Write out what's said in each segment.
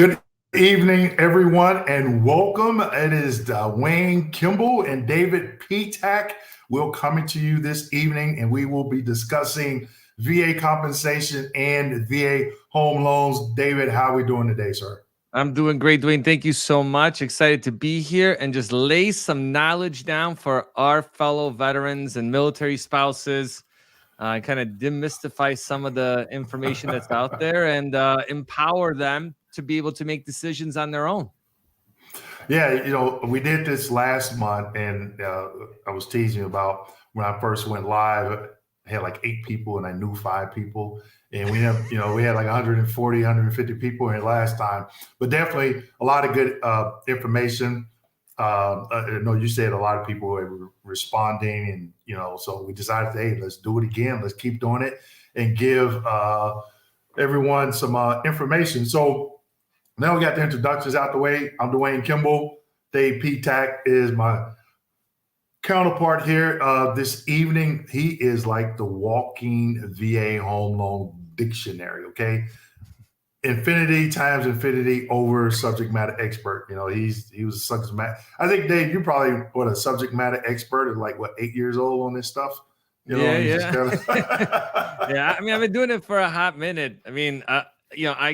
Good evening, everyone, and welcome. It is Wayne Kimball and David Petak. We're coming to you this evening, and we will be discussing VA compensation and VA home loans. David, how are we doing today, sir? I'm doing great, Dwayne. Thank you so much. Excited to be here and just lay some knowledge down for our fellow veterans and military spouses. Kind of demystify some of the information that's out there and empower them to be able to make decisions on their own. Yeah, we did this last month, and I was teasing about when I first went live. I had like 8 people, and I knew 5 people, and we had like 140, 150 people in last time. But definitely a lot of good information. I know you said a lot of people were responding, and so we decided, hey, let's do it again. Let's keep doing it and give everyone some information. So now we got the introductions out the way. I'm Dwayne Kimball. Dave Petak is my counterpart here this evening. He is like the walking VA home loan dictionary, okay? Infinity times infinity over subject matter expert. He was a subject matter. I think, Dave, you probably a subject matter expert at like 8 years old on this stuff. Yeah. Yeah. I mean, I've been doing it for a hot minute. I mean, I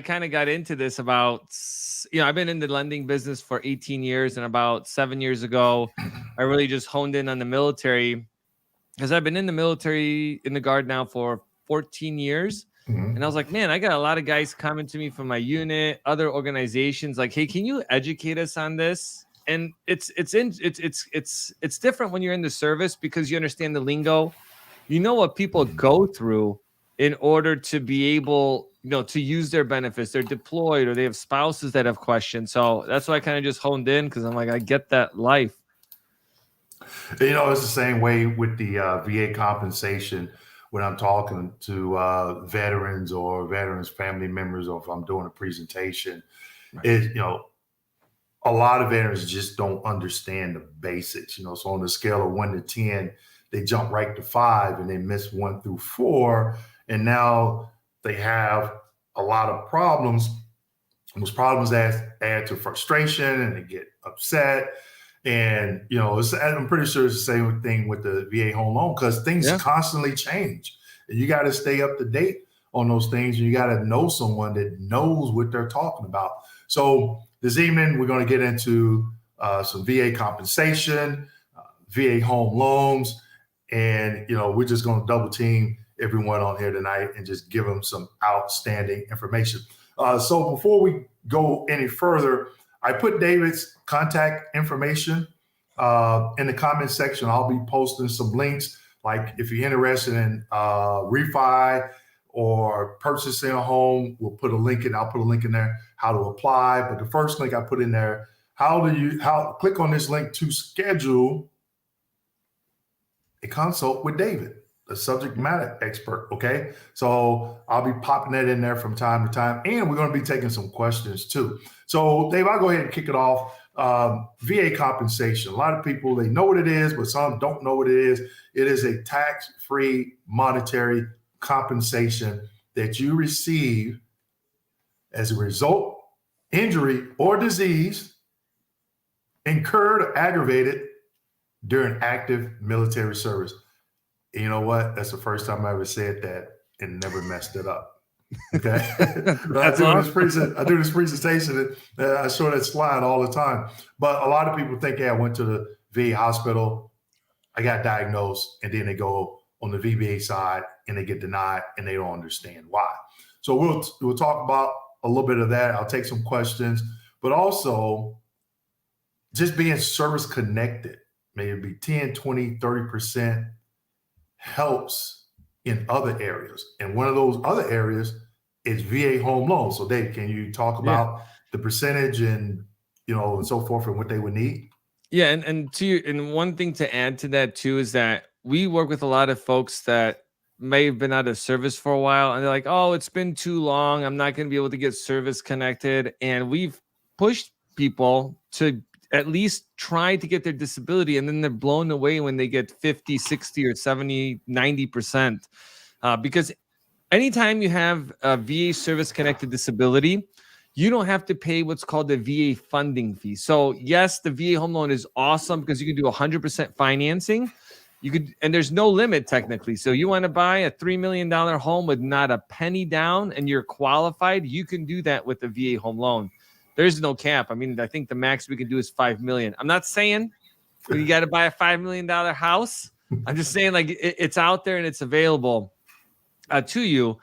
kind of got into this I've been in the lending business for 18 years, and about 7 years ago, I really just honed in on the military because I've been in the military in the Guard now for 14 years. Mhm. And I was like, man, I got a lot of guys coming to me from my unit, other organizations, like, hey, can you educate us on this? And it's different when you're in the service because you understand the lingo. You know what people go through in order to be able, to use their benefits. They're deployed or they have spouses that have questions. So that's why I kind of just honed in because I'm like, I get that life. It's the same way with the VA compensation when I'm talking to veterans or veterans family members, or if I'm doing a presentation. Right. A lot of veterans just don't understand the basics. So on the scale of 1 to 10, they jump right to 5 and they miss 1 through 4. And now they have a lot of problems. Those problems add to frustration, and they get upset. And, I'm pretty sure it's the same thing with the VA home loan because things constantly change. And you got to stay up to date on those things. You got to know someone that knows what they're talking about. So this evening, we're going to get into some VA compensation, VA home loans, and, we're just going to double team everyone on here tonight and just give them some outstanding information. So before we go any further, I put David's contact information in the comment section. I'll be posting some links, like if you're interested in refi or purchasing a home, I'll put a link in there, how to apply. But the first link I put in there, click on this link to schedule a consult with David, the subject matter expert. Okay. So I'll be popping that in there from time to time. And we're going to be taking some questions too. So Dave, I'll go ahead and kick it off. VA compensation. A lot of people, they know what it is, but some don't know what it is. It is a tax-free monetary compensation that you receive as a result, injury or disease incurred or aggravated during active military service. And you know what? That's the first time I ever said that and never messed it up. Okay. I do this presentation and I show that slide all the time. But a lot of people think, I went to the VA hospital, I got diagnosed, and then they go on the VBA side and they get denied and they don't understand why. So we'll talk about a little bit of that. I'll take some questions, but also just being service connected, maybe 10, 20, 30% helps in other areas. And one of those other areas is VA home loans. So Dave, can you talk about the percentage and, and so forth and what they would need? Yeah. And one thing to add to that too, is that we work with a lot of folks that may have been out of service for a while and they're like, oh, it's been too long. I'm not going to be able to get service connected. And we've pushed people to at least try to get their disability, and then they're blown away when they get 50, 60 or 70, 90%. Because anytime you have a VA service connected disability, you don't have to pay what's called the VA funding fee. So yes, the VA home loan is awesome because you can do 100% financing. You could, and there's no limit technically. So you want to buy a $3 million home with not a penny down and you're qualified, you can do that with the VA home loan. There's no cap. I mean, I think the max we can do is 5 million. I'm not saying you got to buy a $5 million house. I'm just saying like it's out there and it's available to you.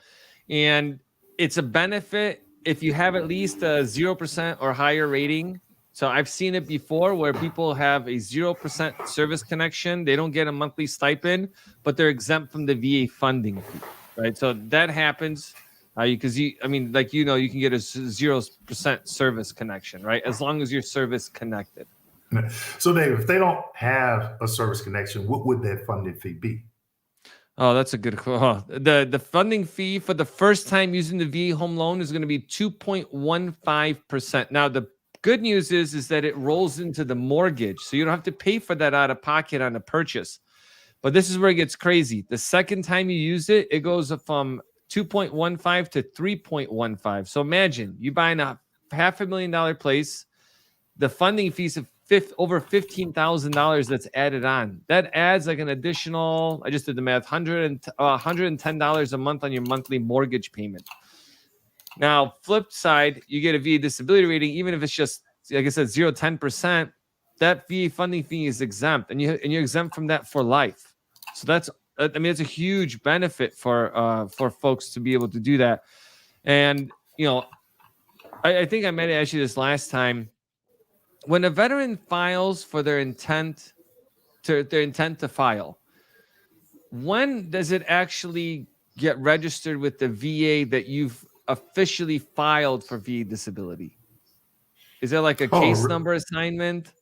And it's a benefit if you have at least a 0% or higher rating. So I've seen it before where people have a 0% service connection. They don't get a monthly stipend, but they're exempt from the VA funding fee, right? So that happens because you can get a 0% service connection, right? As long as you're service connected. So Dave, if they don't have a service connection, what would that funding fee be? Oh, that's a good call. The funding fee for the first time using the VA home loan is going to be 2.15%. Now, the good news is that it rolls into the mortgage, so you don't have to pay for that out of pocket on a purchase. But this is where it gets crazy. The second time you use it, it goes from 2.15 to 3.15. So imagine you buying a $500,000 place, the funding fees of over $15,000 that's added on. That adds like an additional, I just did the math, $110 a month on your monthly mortgage payment. Now, flip side, you get a VA disability rating, even if it's just, like I said, 10%, that VA funding fee is exempt, and you're exempt from that for life. So that's a huge benefit for folks to be able to do that. And I think I might have asked you this last time. When a veteran files for their intent to file, when does it actually get registered with the VA that you've officially filed for VA disability? Is there like a case number assignment?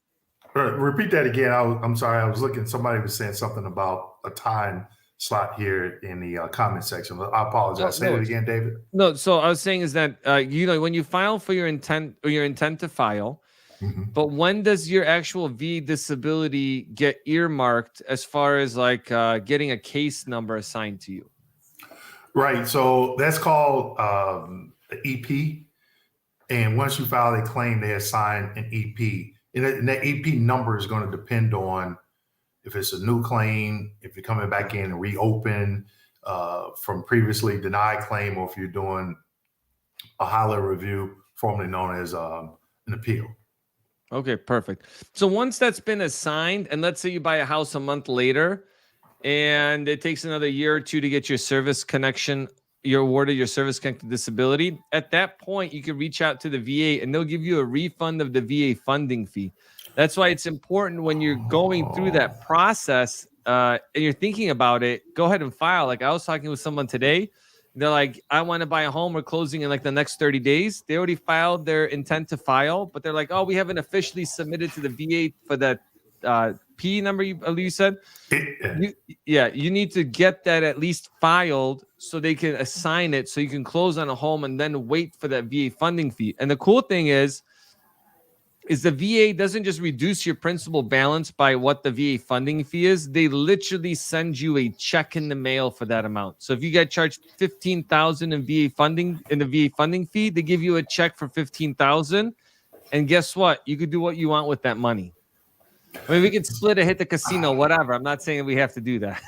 Repeat that again. I'm sorry. I was looking. Somebody was saying something about a time slot here in the comment section. I apologize. Say it again, David. No. So I was saying is that when you file for your intent to file. Mm-hmm. But when does your actual VA disability get earmarked as far as like getting a case number assigned to you? Right. So that's called EP. And once you file a claim, they assign an EP. And that EP number is going to depend on if it's a new claim, if you're coming back in and reopen from previously denied claim, or if you're doing a high-level review, formerly known as an appeal. Okay, perfect. So once that's been assigned, and let's say you buy a house a month later, and it takes another year or two to get your service connection, you're awarded your service connected disability. At that point, you can reach out to the VA and they'll give you a refund of the VA funding fee. That's why it's important when you're going through that process and you're thinking about it, go ahead and file. Like I was talking with someone today. They're like, I want to buy a home. We're closing in like the next 30 days. They already filed their intent to file, but they're like, oh, we haven't officially submitted to the VA for that P number you said. You need to get that at least filed so they can assign it so you can close on a home and then wait for that VA funding fee. And the cool thing is the VA doesn't just reduce your principal balance by what the VA funding fee is. They literally send you a check in the mail for that amount. So if you get charged $15,000 in the VA funding fee, they give you a check for $15,000. And guess what? You could do what you want with that money. I mean, we could split it, hit the casino, whatever. I'm not saying we have to do that.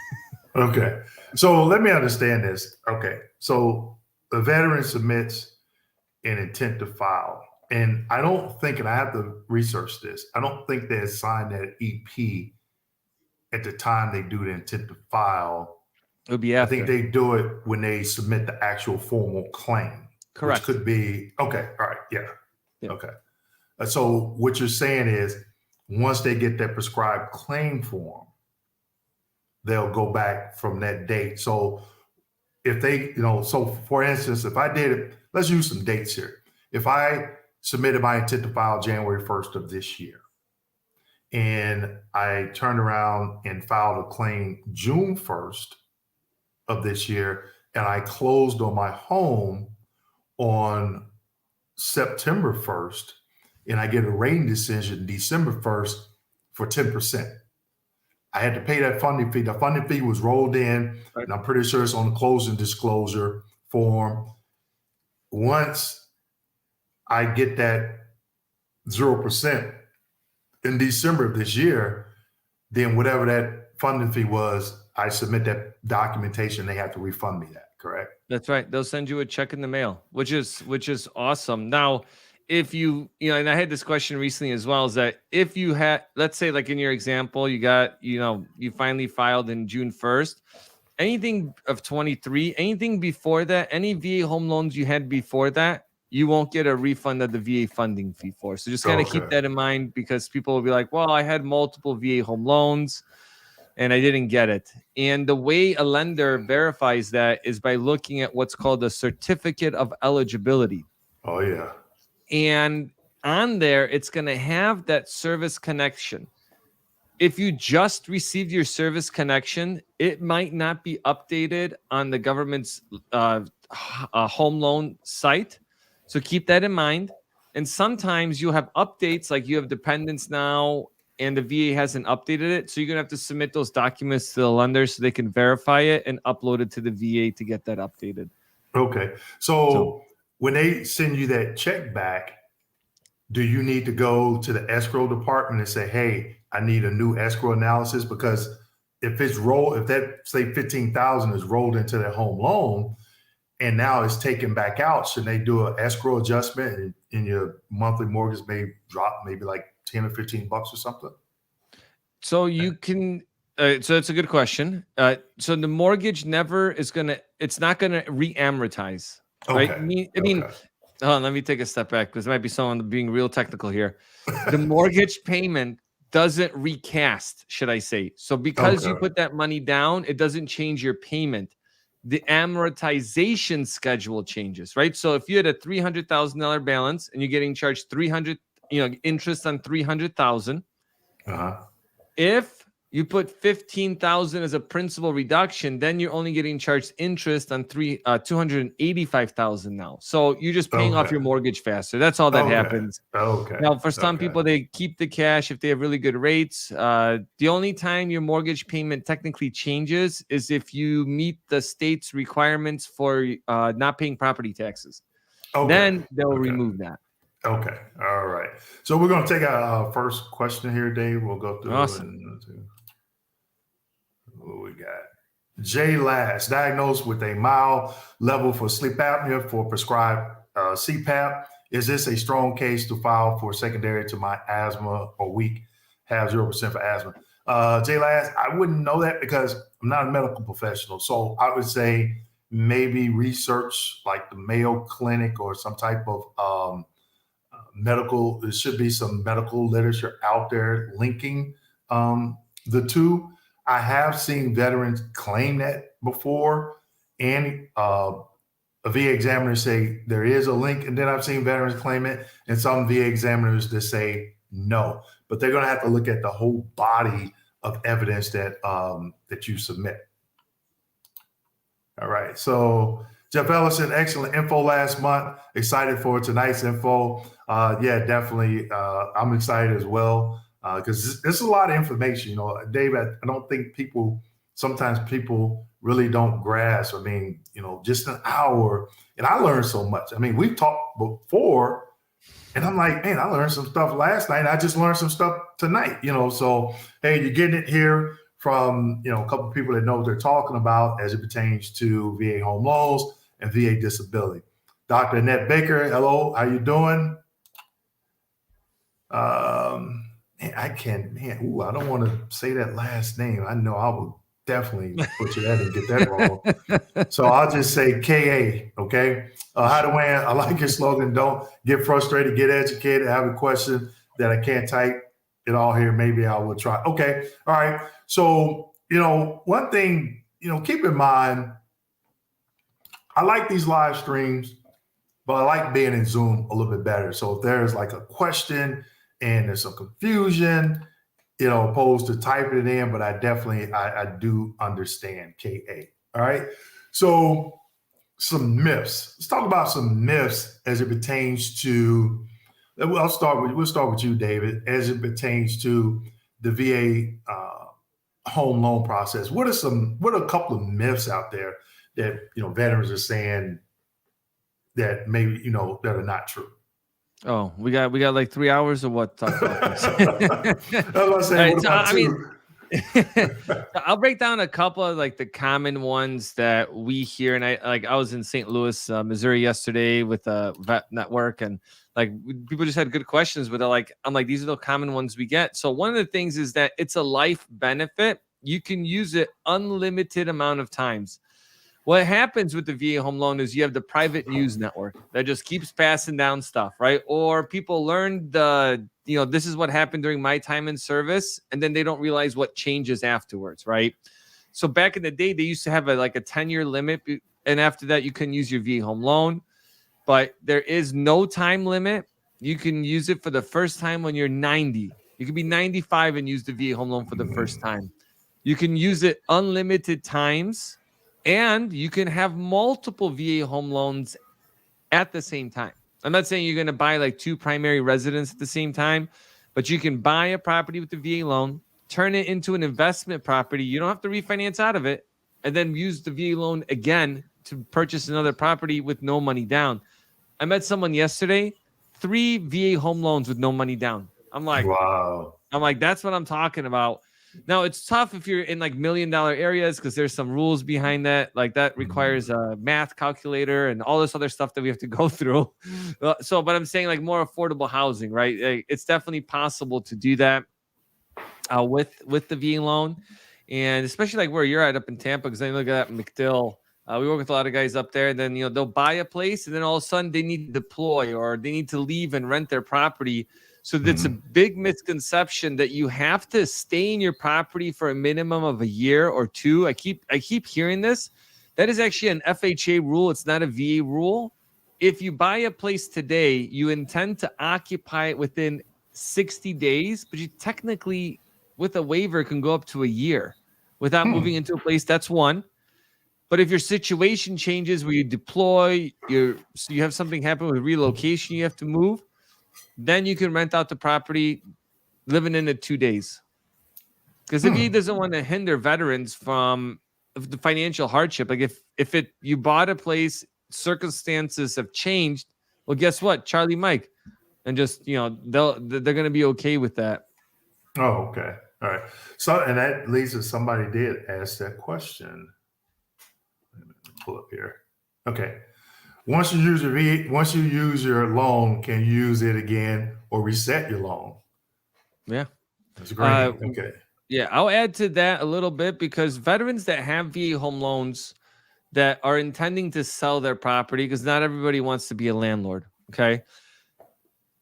Okay. So let me understand this. Okay. So the veteran submits an intent to file. And I don't think, and I have to research this, I don't think they assign that EP at the time they do the intent to file. It would be after. I think they do it when they submit the actual formal claim. Correct. Which could be, okay, all right, yeah. Okay. So what you're saying is once they get that prescribed claim form, they'll go back from that date. So if they, so for instance, if I did it, let's use some dates here. If I submitted my intent to file January 1st of this year, and I turned around and filed a claim June 1st of this year, and I closed on my home on September 1st, and I get a rating decision December 1st for 10%. I had to pay that funding fee. The funding fee was rolled in, and I'm pretty sure it's on the closing disclosure form. Once I get that 0% in December of this year, then whatever that funding fee was, I submit that documentation. They have to refund me that, correct? That's right. They'll send you a check in the mail, which is awesome. Now, if and I had this question recently as well, is that if you had, let's say, like in your example, you got, you finally filed in June 1st, anything of 23, anything before that, any VA home loans you had before that, you won't get a refund of the VA funding fee for. So just kind of keep Okay. that in mind, because people will be like, well, I had multiple VA home loans and I didn't get it. And the way a lender verifies that is by looking at what's called a certificate of eligibility. Oh, yeah. And on there, it's going to have that service connection. If you just received your service connection, it might not be updated on the government's home loan site. So keep that in mind. And sometimes you have updates, like you have dependents now, and the VA hasn't updated it. So you're going to have to submit those documents to the lender so they can verify it and upload it to the VA to get that updated. Okay. So when they send you that check back, do you need to go to the escrow department and say, hey, I need a new escrow analysis? Because if that say 15,000 is rolled into their home loan and now it's taken back out, should they do an escrow adjustment and your monthly mortgage may drop maybe like 10 or 15 bucks or something? So you can, so it's a good question. So the mortgage it's not going to re-amortize, right? Okay. I mean, hold on, let me take a step back because there might be someone being real technical here. The mortgage payment doesn't recast, should I say. So because you put that money down, it doesn't change your payment. The amortization schedule changes, right? So if you had a $300,000 balance and you're getting charged 300, interest on 300,000, if you put 15,000 as a principal reduction, then you're only getting charged interest on 285,000 now. So you're just paying off your mortgage faster. That's all that happens. Okay. Now, for some people, they keep the cash if they have really good rates. The only time your mortgage payment technically changes is if you meet the state's requirements for not paying property taxes. Then they'll remove that. Okay. All right. So we're going to take our first question here, Dave. We'll go through. Awesome. What we got? Jay Lass, diagnosed with a mild level for sleep apnea for prescribed CPAP. Is this a strong case to file for secondary to my asthma or weak? Have 0% for asthma. Jay Lass, I wouldn't know that because I'm not a medical professional. So I would say maybe research like the Mayo Clinic or some type of medical. There should be some medical literature out there linking the two. I have seen veterans claim that before, and a VA examiner say there is a link, and then I've seen veterans claim it, and some VA examiners that say no. But they're going to have to look at the whole body of evidence that that you submit. All right. So Jeff Ellison, excellent info last month. Excited for tonight's info. Yeah, definitely. I'm excited as well. Because there's a lot of information, Dave. I don't think sometimes people really don't grasp. I mean, just an hour, and I learned so much. I mean, we've talked before, and I'm like, man, I learned some stuff last night. I just learned some stuff tonight, So, hey, you're getting it here from, a couple of people that know what they're talking about as it pertains to VA home loans and VA disability. Dr. Annette Baker, hello, how you doing? I don't want to say that last name. I know I will definitely butcher that and get that wrong. So I'll just say KA, okay? Hi, Dwayne. I like your slogan. Don't get frustrated, get educated. I have a question that I can't type it all here. Maybe I will try. Okay. All right. So, one thing, keep in mind, I like these live streams, but I like being in Zoom a little bit better. So if there's like a question and there's some confusion, opposed to typing it in, but I do understand KA. All right. So some myths. Let's talk about some myths as it pertains to, we'll start with you, David, as it pertains to the VA home loan process. What are a couple of myths out there that, veterans are saying that maybe, that are not true? Oh, we got like 3 hours or what to talk about this. I was about to All say, right, what so about I mean, two? so I'll break down a couple of like the common ones that we hear. And I was in St. Louis, Missouri yesterday with a vet network, and like people just had good questions, but I'm like, these are the common ones we get. So one of the things is that it's a life benefit. You can use it unlimited amount of times. What happens with the VA home loan is you have the private news network that just keeps passing down stuff, right? Or people learn this is what happened during my time in service, and then they don't realize what changes afterwards, right? So back in the day, they used to have a 10-year limit, and after that, you couldn't use your VA home loan. But there is no time limit. You can use it for the first time when you're 90. You can be 95 and use the VA home loan for the first time. You can use it unlimited times, and you can have multiple VA home loans at the same time. I'm not saying you're going to buy like two primary residents at the same time, but you can buy a property with the VA loan, turn it into an investment property. You don't have to refinance out of it, and then use the VA loan again to purchase another property with no money down. I met someone yesterday, 3 VA home loans with no money down. Wow. That's what I'm talking about. Now it's tough if you're in like $1 million areas because there's some rules behind that. Like that requires a math calculator and all this other stuff that we have to go through. But I'm saying like more affordable housing, right? Like, it's definitely possible to do that with the VA loan, and especially like where you're at up in Tampa, because I look at that McDill. We work with a lot of guys up there, and then they'll buy a place, and then all of a sudden they need to deploy or they need to leave and rent their property. So that's a big misconception that you have to stay in your property for a minimum of a year or two. I keep hearing this. That is actually an FHA rule. It's not a VA rule. If you buy a place today, you intend to occupy it within 60 days, but you technically, with a waiver, can go up to a year without moving into a place. That's one. But if your situation changes where you deploy, you have something happen with relocation, you have to move, then you can rent out the property living in it 2 days. Because the VA doesn't want to hinder veterans from the financial hardship. Like if you bought a place, circumstances have changed. Well, guess what? Charlie Mike. And just, they're going to be okay with that. Oh, okay. All right. So, and that leads to somebody did ask that question. Let me pull up here. Okay. Once you use your loan, can you use it again or reset your loan? Yeah. That's great. Okay. Yeah, I'll add to that a little bit, because veterans that have VA home loans that are intending to sell their property, because not everybody wants to be a landlord. Okay.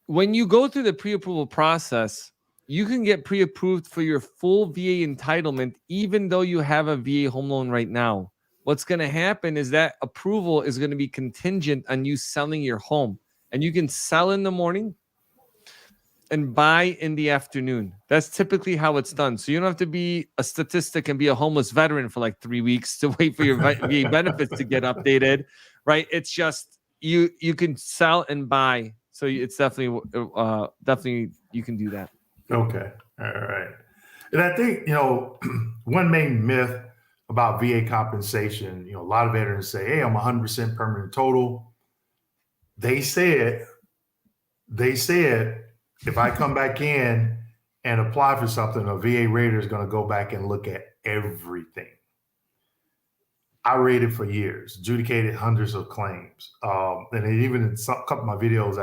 When you go through the pre-approval process, you can get pre-approved for your full VA entitlement, even though you have a VA home loan right now. What's going to happen is that approval is going to be contingent on you selling your home, and you can sell in the morning and buy in the afternoon. That's typically how it's done. So you don't have to be a statistic and be a homeless veteran for like 3 weeks to wait for your VA benefits to get updated, right? It's just you can sell and buy. So it's definitely you can do that. Okay. All right. And I think, one main myth about VA compensation, a lot of veterans say, hey, I'm 100% permanent total. They said, if I come back in and apply for something, a VA rater is going to go back and look at everything. I rated for years, adjudicated hundreds of claims. And even in a couple of my videos,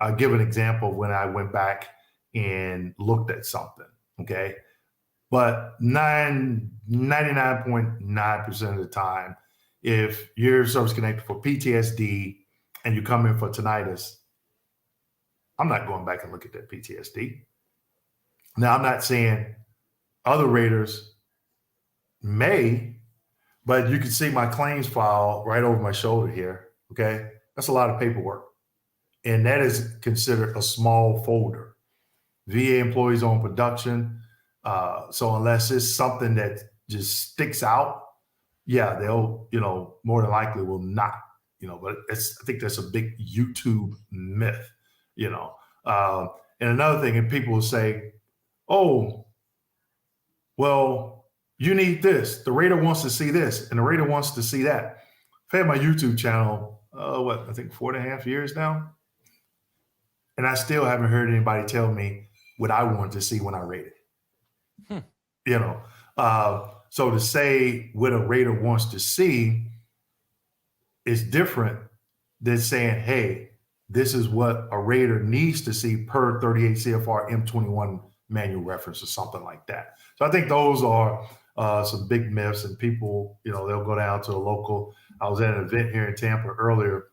I give an example of when I went back and looked at something. Okay. But 99.9% of the time, if you're service connected for PTSD and you come in for tinnitus, I'm not going back and look at that PTSD. Now, I'm not saying other raters may, but you can see my claims file right over my shoulder here. Okay. That's a lot of paperwork. And that is considered a small folder. VA employees on production. So unless it's something that just sticks out, yeah, they'll, more than likely will not, but I think that's a big YouTube myth, and another thing, and people will say, oh, well, you need this. The rater wants to see this, and the rater wants to see that. I've had my YouTube channel, I think 4.5 years now. And I still haven't heard anybody tell me what I wanted to see when I rated. You know, so to say what a rater wants to see is different than saying, hey, this is what a rater needs to see per 38 CFR M21 manual reference or something like that. So I think those are some big myths, and people, they'll go down to a local. I was at an event here in Tampa earlier,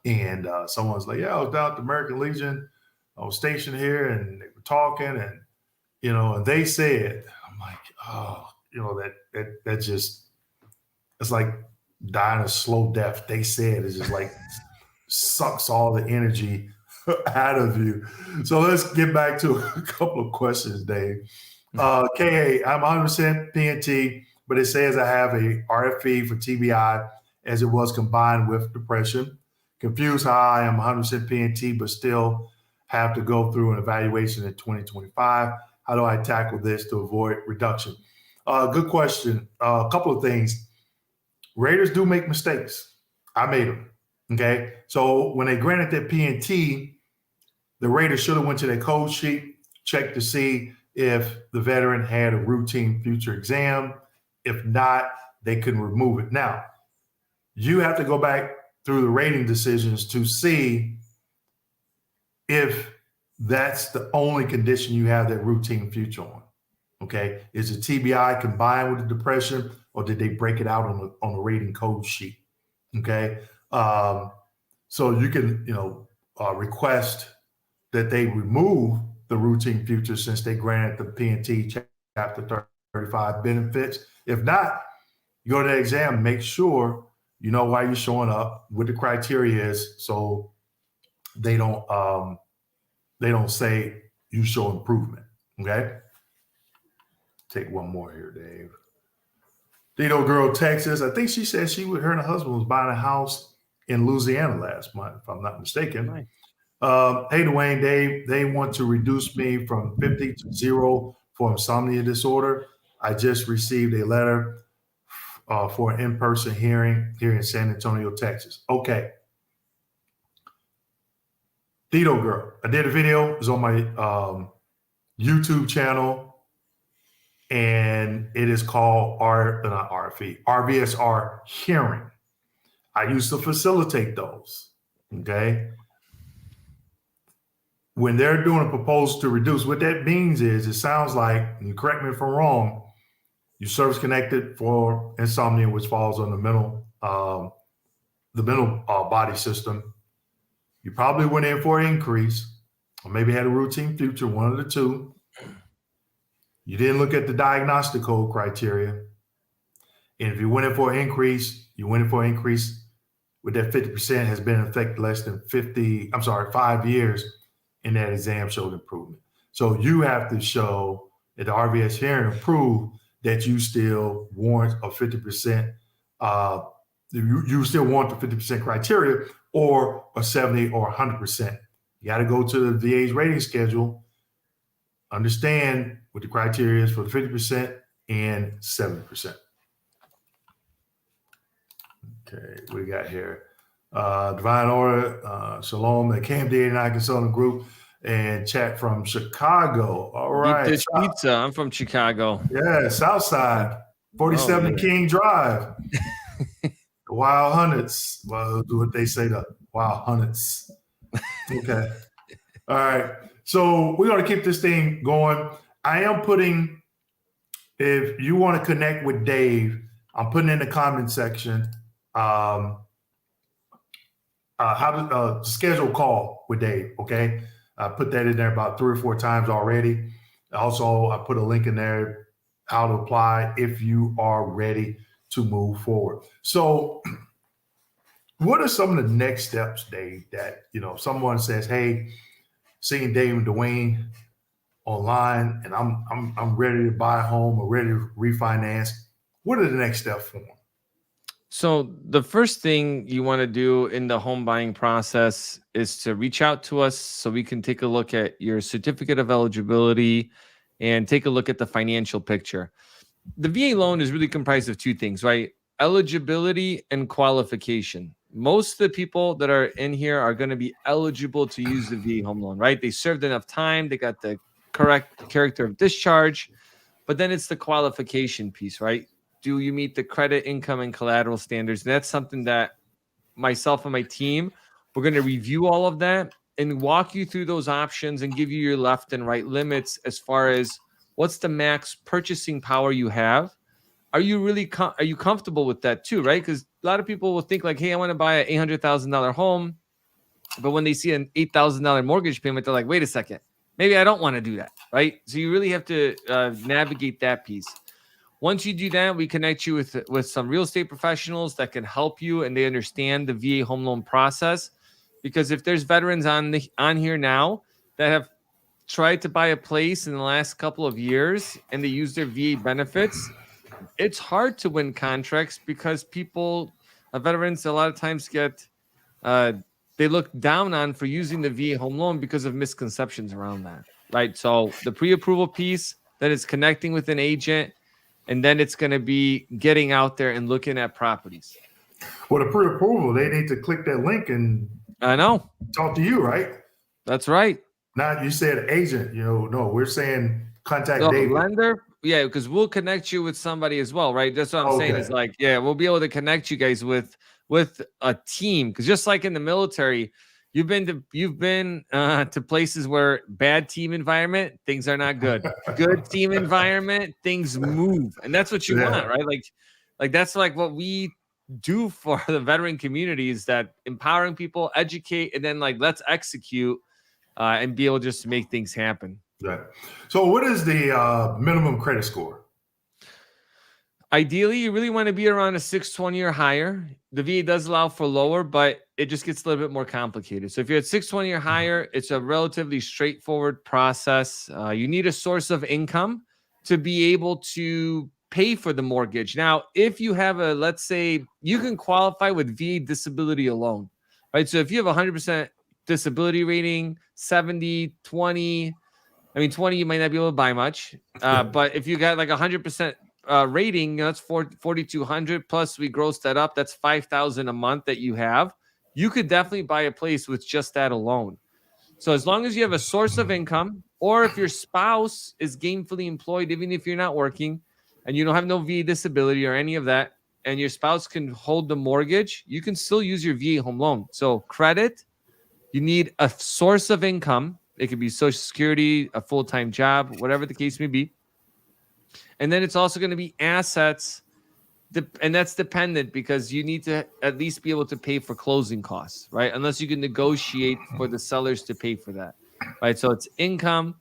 and someone's like, yeah, I was down at the American Legion. I was stationed here, and they were talking, and, and they said, I'm like, oh, that just, it's like dying a slow death. They said it's just like sucks all the energy out of you. So let's get back to a couple of questions, Dave. KA, I'm 100% PNT, but it says I have a RFE for TBI as it was combined with depression. Confused how I am 100% PNT, but still have to go through an evaluation in 2025. How do I tackle this to avoid reduction? Good question. A couple of things. Raters do make mistakes. I made them. Okay. So when they granted that PNT, the rater should have went to their code sheet, checked to see if the veteran had a routine future exam. If not, they couldn't remove it. Now, you have to go back through the rating decisions to see if that's the only condition you have that routine future on. Okay. Is the TBI combined with the depression, or did they break it out on the rating code sheet? Okay. So you can, request that they remove the routine future since they granted the PNT Chapter 35 benefits. If not, you go to the exam, make sure you know why you're showing up, what the criteria is, so they don't say you show improvement. Okay. Take one more here, Dave. Dito Girl, Texas. I think she said her and her husband was buying a house in Louisiana last month, if I'm not mistaken. Nice. Hey, Dwayne, Dave, they want to reduce me from 50 to 0 for insomnia disorder. I just received a letter for an in-person hearing here in San Antonio, Texas. Okay. Dito Girl, I did a video. It's on my YouTube channel. And it is called RVSR hearing. I used to facilitate those. Okay. When they're doing a proposal to reduce, what that means is it sounds like, and you correct me if I'm wrong, you service connected for insomnia, which falls on the mental body system. You probably went in for an increase, or maybe had a routine future, one of the two. You didn't look at the diagnostic code criteria. And if you went in for an increase, you went in for an increase with that 50% has been in effect less than 5 years, and that exam showed improvement. So you have to show that the RVS hearing prove that you still warrant a 50%, you still want the 50% criteria or a 70 or 100%. You got to go to the VA's rating schedule, understand what the criteria is for the 50% and 70%. Okay, what we got here? Divine Order, Shalom, the KMD89 Consulting Group, and chat from Chicago. All right. Deep Dish Pizza. I'm from Chicago. Yeah, Southside, 47 King Drive. The Wild Hunnets. Well, do what they say, the Wild Hunnets. Okay. All right. So we're going to keep this thing going. I am putting, if you want to connect with Dave, I'm putting in the comment section how to schedule a call with Dave. Okay. I put that in there about 3 or 4 times already. Also, I put a link in there, how to apply if you are ready to move forward. So what are some of the next steps, Dave, that, if someone says, hey, seeing Dave and Dwayne online and I'm ready to buy a home or ready to refinance, what are the next steps for them? So the first thing you want to do in the home buying process is to reach out to us so we can take a look at your certificate of eligibility and take a look at the financial picture. The VA loan is really comprised of 2 things, right? Eligibility and qualification. most of the people that are in here are going to be eligible to use the VA home loan, right? They served enough time, they got the correct character of discharge, but then it's the qualification piece, right? Do you meet the credit, income, and collateral standards? And that's something that myself and my team, we're going to review all of that and walk you through those options and give you your left and right limits as far as what's the max purchasing power you have. Are you really are you comfortable with that too, right? Because a lot of people will think like, hey, I want to buy an $800,000 home, but when they see an $8,000 mortgage payment, they're like, wait a second, maybe I don't want to do that, right? So you really have to navigate that piece. Once you do that, we connect you with some real estate professionals that can help you, and they understand the VA home loan process. Because if there's veterans on here now that have tried to buy a place in the last couple of years and they use their VA benefits, it's hard to win contracts because veterans a lot of times get they look down on for using the VA home loan because of misconceptions around that, right? So the pre-approval piece, then it's connecting with an agent, and then it's going to be getting out there and looking at properties. Well, the pre-approval, they need to click that link and I know talk to you, right? That's right. Not you said agent, no, we're saying contact David. Lender, yeah, because we'll connect you with somebody as well, right? That's what I'm saying is like, yeah, we'll be able to connect you guys with a team, because just like in the military, you've been to places where bad team environment, things are not good. Good team environment, things move, and that's what you want, right? Like that's like what we do for the veteran community, is that empowering people, educate, and then like let's execute and be able just to make things happen. Right. So what is the minimum credit score? Ideally, you really want to be around a 620 or higher. The VA does allow for lower, but it just gets a little bit more complicated. So if you're at 620 or higher, it's a relatively straightforward process. You need a source of income to be able to pay for the mortgage. Now, if you have let's say you can qualify with VA disability alone, right? So if you have 100% disability rating, 70, 20, 20, you might not be able to buy much. But if you got like 100% rating, that's 4,200 plus we gross that up. That's 5,000 a month that you have. You could definitely buy a place with just that alone. So as long as you have a source of income, or if your spouse is gainfully employed, even if you're not working and you don't have no VA disability or any of that, and your spouse can hold the mortgage, you can still use your VA home loan. So credit, you need a source of income. It could be Social Security, a full-time job, whatever the case may be. And then it's also going to be assets, and that's dependent because you need to at least be able to pay for closing costs, right? Unless you can negotiate for the sellers to pay for that, right? So it's income,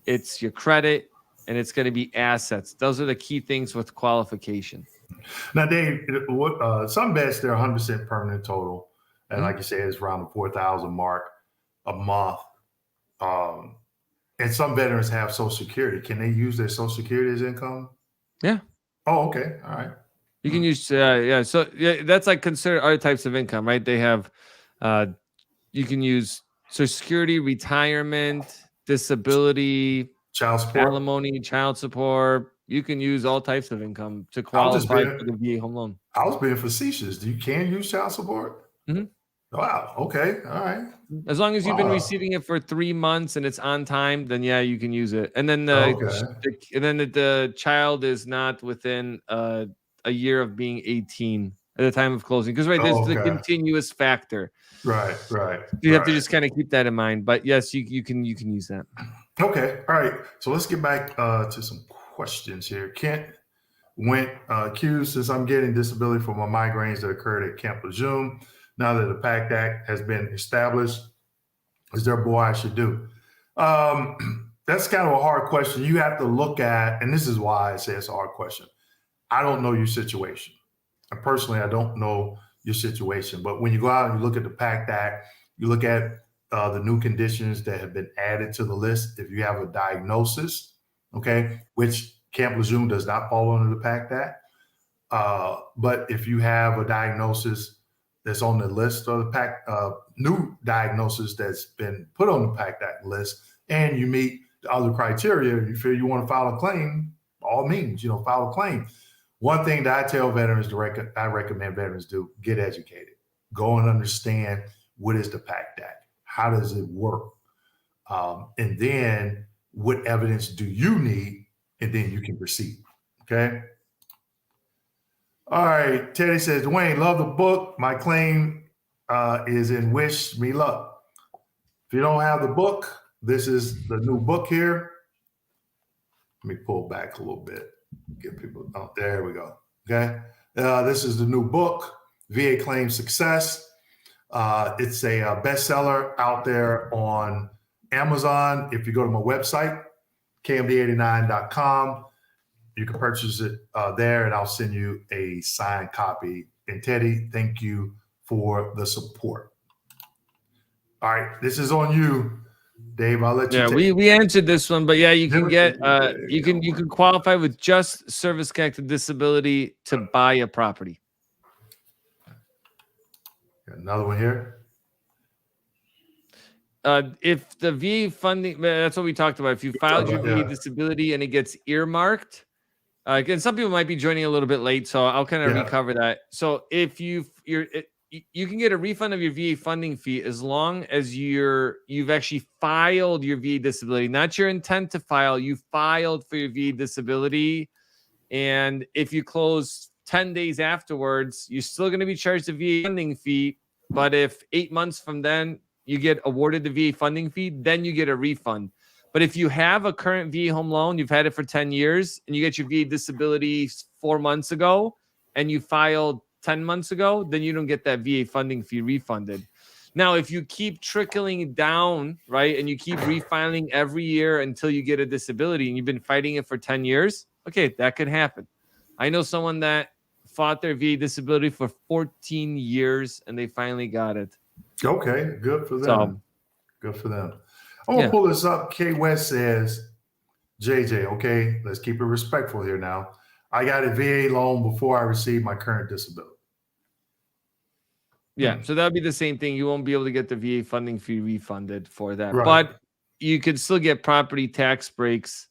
it's your credit, and it's going to be assets. Those are the key things with qualification. Now, Dave, some vets, they're 100% permanent total. And like you said, it's around the 4,000 mark a month. And some veterans have Social Security. Can they use their Social Security as income? Yeah. Oh, okay. All right. You can use, yeah. So yeah, that's like considered other types of income, right? They have, you can use Social Security, retirement, disability, child support, alimony, child support. You can use all types of income to qualify for the VA home loan. I was being facetious. You can use child support? Mm-hmm. Wow. Okay. All right. As long as you've been receiving it for 3 months and it's on time, then yeah, you can use it. And then the child is not within a year of being 18 at the time of closing, because there's the continuous factor. Right. You have to just kind of keep that in mind. But yes, you can use that. Okay. All right. So let's get back to some questions here. Kent went accused, since I'm getting disability for my migraines that occurred at Camp Lejeune. Now that the PACT Act has been established, is there more I should do? That's kind of a hard question. You have to look at, and this is why I say it's a hard question. I don't know your situation. And personally, I don't know your situation. But when you go out and you look at the PACT Act, you look at the new conditions that have been added to the list. If you have a diagnosis, okay, which Camp Lejeune does not fall under the PACT Act. But if you have a diagnosis that's on the list of the PACT, new diagnosis that's been put on the PACT Act list, and you meet the other criteria, you feel you want to file a claim, all means, file a claim. One thing that I tell veterans I recommend veterans do, get educated. go and understand what is the PACT Act, how does it work, and then what evidence do you need, and then you can proceed. Okay. All right. Teddy says, Dwayne, love the book. My claim is in wish me luck. If you don't have the book, this is the new book here. Let me pull back a little bit. Get people. Oh, there we go. Okay. This is the new book, VA Claim Success. It's a bestseller out there on Amazon. If you go to my website, kmd89.com, you can purchase it there, and I'll send you a signed copy. And Teddy, thank you for the support. All right, this is on you, Dave. I'll let you. Yeah, we answered this one, but yeah, you can get you can qualify with just service-connected disability to buy a property. Got another one here. If the VA funding, that's what we talked about. If you filed your VA disability and it gets earmarked, again, some people might be joining a little bit late, so I'll kind of recover that. So if you can get a refund of your VA funding fee as long as you've actually filed your VA disability, not your intent to file. You filed for your VA disability, and if you close 10 days afterwards, you're still going to be charged a VA funding fee. But if 8 months from then you get awarded the VA funding fee, then you get a refund. But if you have a current VA home loan, you've had it for 10 years, and you get your VA disability 4 months ago, and you filed 10 months ago, then you don't get that VA funding fee refunded. Now, if you keep trickling down, right, and you keep refiling every year until you get a disability, and you've been fighting it for 10 years, okay, that could happen. I know someone that fought their VA disability for 14 years, and they finally got it. Okay, good for them. Good for them. I'm going to pull this up. K West says, JJ, okay, let's keep it respectful here now. I got a VA loan before I received my current disability. Yeah, so that would be the same thing. You won't be able to get the VA funding fee refunded for that. Right. But you could still get property tax breaks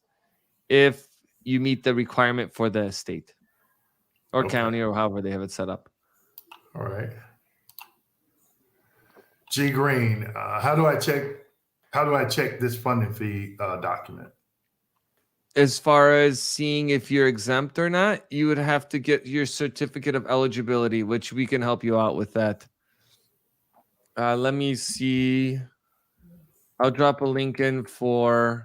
if you meet the requirement for the state or county or however they have it set up. All right. G Green, how do I check this funding fee document? As far as seeing if you're exempt or not, you would have to get your certificate of eligibility, which we can help you out with that. Let me see. I'll drop a link in to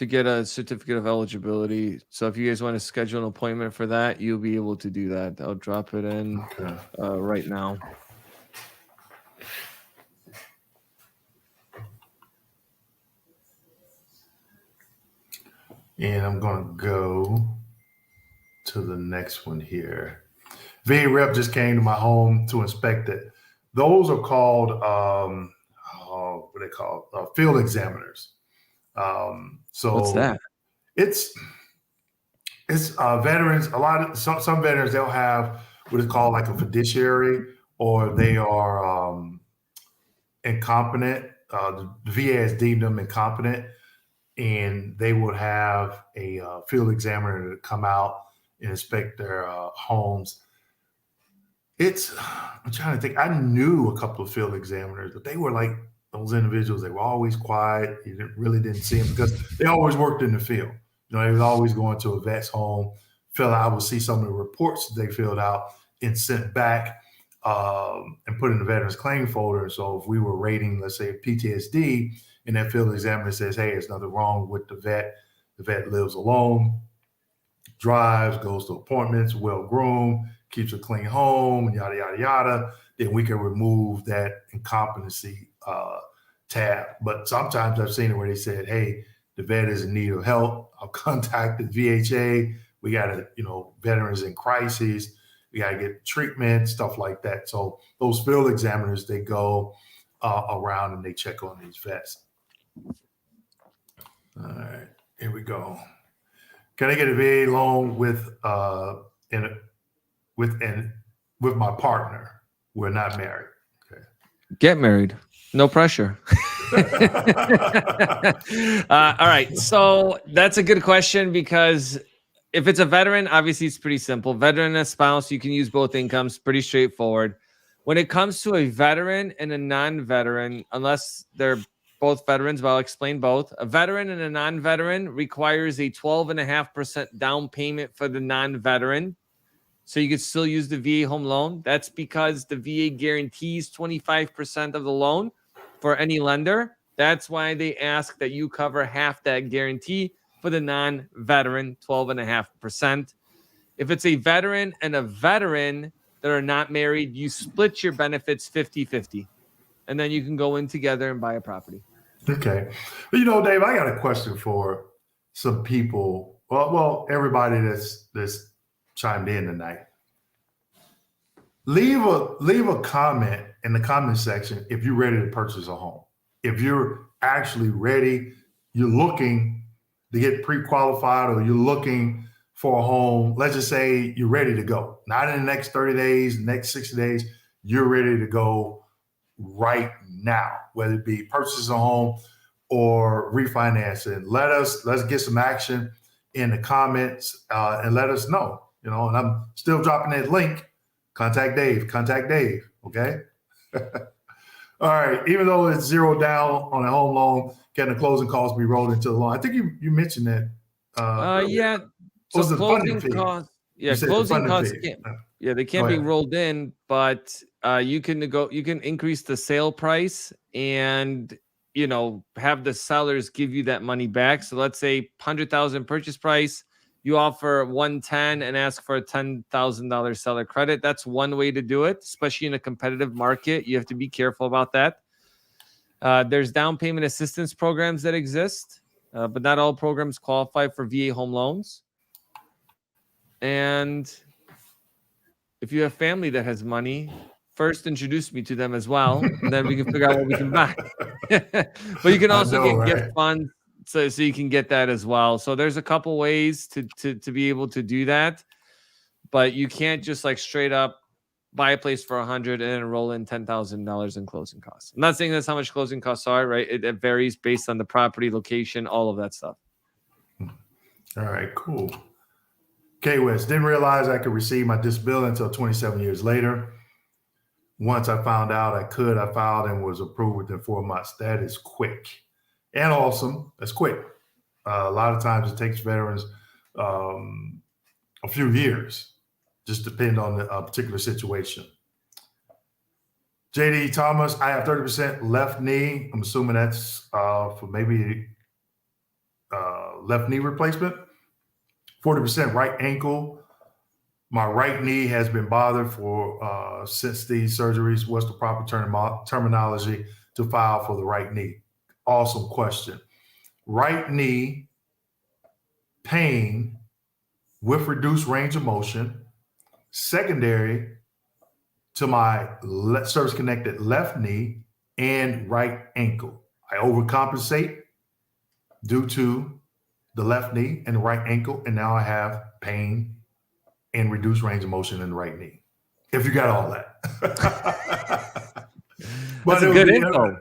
get a certificate of eligibility. So if you guys want to schedule an appointment for that, you'll be able to do that. I'll drop it in right now. And I'm going to go to the next one here. VA rep just came to my home to inspect it. Those are called, what are they called? Field examiners. So what's that? It's veterans. Some veterans, they'll have what is called like a fiduciary, or they are incompetent. The VA has deemed them incompetent, and they would have a field examiner to come out and inspect their homes. I'm trying to think. I knew a couple of field examiners, but they were like those individuals. They were always quiet. You really didn't see them because they always worked in the field. You know, they was always going to a vet's home. I would see some of the reports that they filled out and sent back and put in the veterans claim folder. So if we were rating, let's say, PTSD, and that field examiner says, hey, there's nothing wrong with the vet lives alone, drives, goes to appointments, well-groomed, keeps a clean home, yada, yada, yada, then we can remove that incompetency tab. But sometimes I've seen it where they said, hey, the vet is in need of help. I'll contact the VHA. We got veterans in crises. We got to get treatment, stuff like that. So those field examiners, they go around and they check on these vets. All right, here we go. Can I get a VA loan with my partner? We're not married. Okay. Get married. No pressure. All right. So that's a good question because If it's a veteran, obviously it's pretty simple. Veteran and a spouse, you can use both incomes, pretty straightforward. When it comes to a veteran and a non-veteran, unless they're both veterans, but I'll explain both. A veteran and a non-veteran requires a 12.5% down payment for the non-veteran. So you could still use the VA home loan. That's because the VA guarantees 25% of the loan for any lender. That's why they ask that you cover half that guarantee for the non-veteran, 12.5%. If it's a veteran and a veteran that are not married, you split your benefits 50-50. And then you can go in together and buy a property. Okay. But Dave, I got a question for some people. Well, everybody that's chimed in tonight. Leave a comment in the comment section if you're ready to purchase a home. If you're actually ready, you're looking to get pre-qualified, or you're looking for a home. Let's just say you're ready to go. Not in the next 30 days, next 60 days. You're ready to go right now, whether it be purchasing a home or refinancing. Let's get some action in the comments and let us know. And I'm still dropping that link. Contact Dave. Okay. All right. Even though it's zero down on a home loan, can the closing costs be rolled into the loan? I think you mentioned that. Yeah. So closing costs. Yeah, closing costs can't. Yeah, they can't be rolled in, but you can increase the sale price and have the sellers give you that money back. So let's say $100,000 purchase price, you offer $110 and ask for a $10,000 seller credit. That's one way to do it, especially in a competitive market. You have to be careful about that. There's down payment assistance programs that exist, but not all programs qualify for VA home loans. And if you have family that has money, first introduce me to them as well, and then we can figure out what we can buy. But you can also get gift funds, so you can get that as well. So there's a couple ways to be able to do that, but you can't just like straight up buy a place for $100 and then roll in $10,000 in closing costs. I'm not saying that's how much closing costs are, right? It varies based on the property, location, all of that stuff. All right, cool. K-West, didn't realize I could receive my disability until 27 years later. Once I found out I filed and was approved within 4 months. That is quick and awesome. That's quick. A lot of times it takes veterans a few years, just depend on the particular situation. JD Thomas, I have 30% left knee. I'm assuming that's for maybe left knee replacement. 40% right ankle. My right knee has been bothered for since these surgeries. What's the proper terminology to file for the right knee? Awesome question. Right knee pain with reduced range of motion, secondary to my service-connected left knee and right ankle. I overcompensate due to the left knee and the right ankle, and now I have pain and reduced range of motion in the right knee. If you got all that. But That's good info.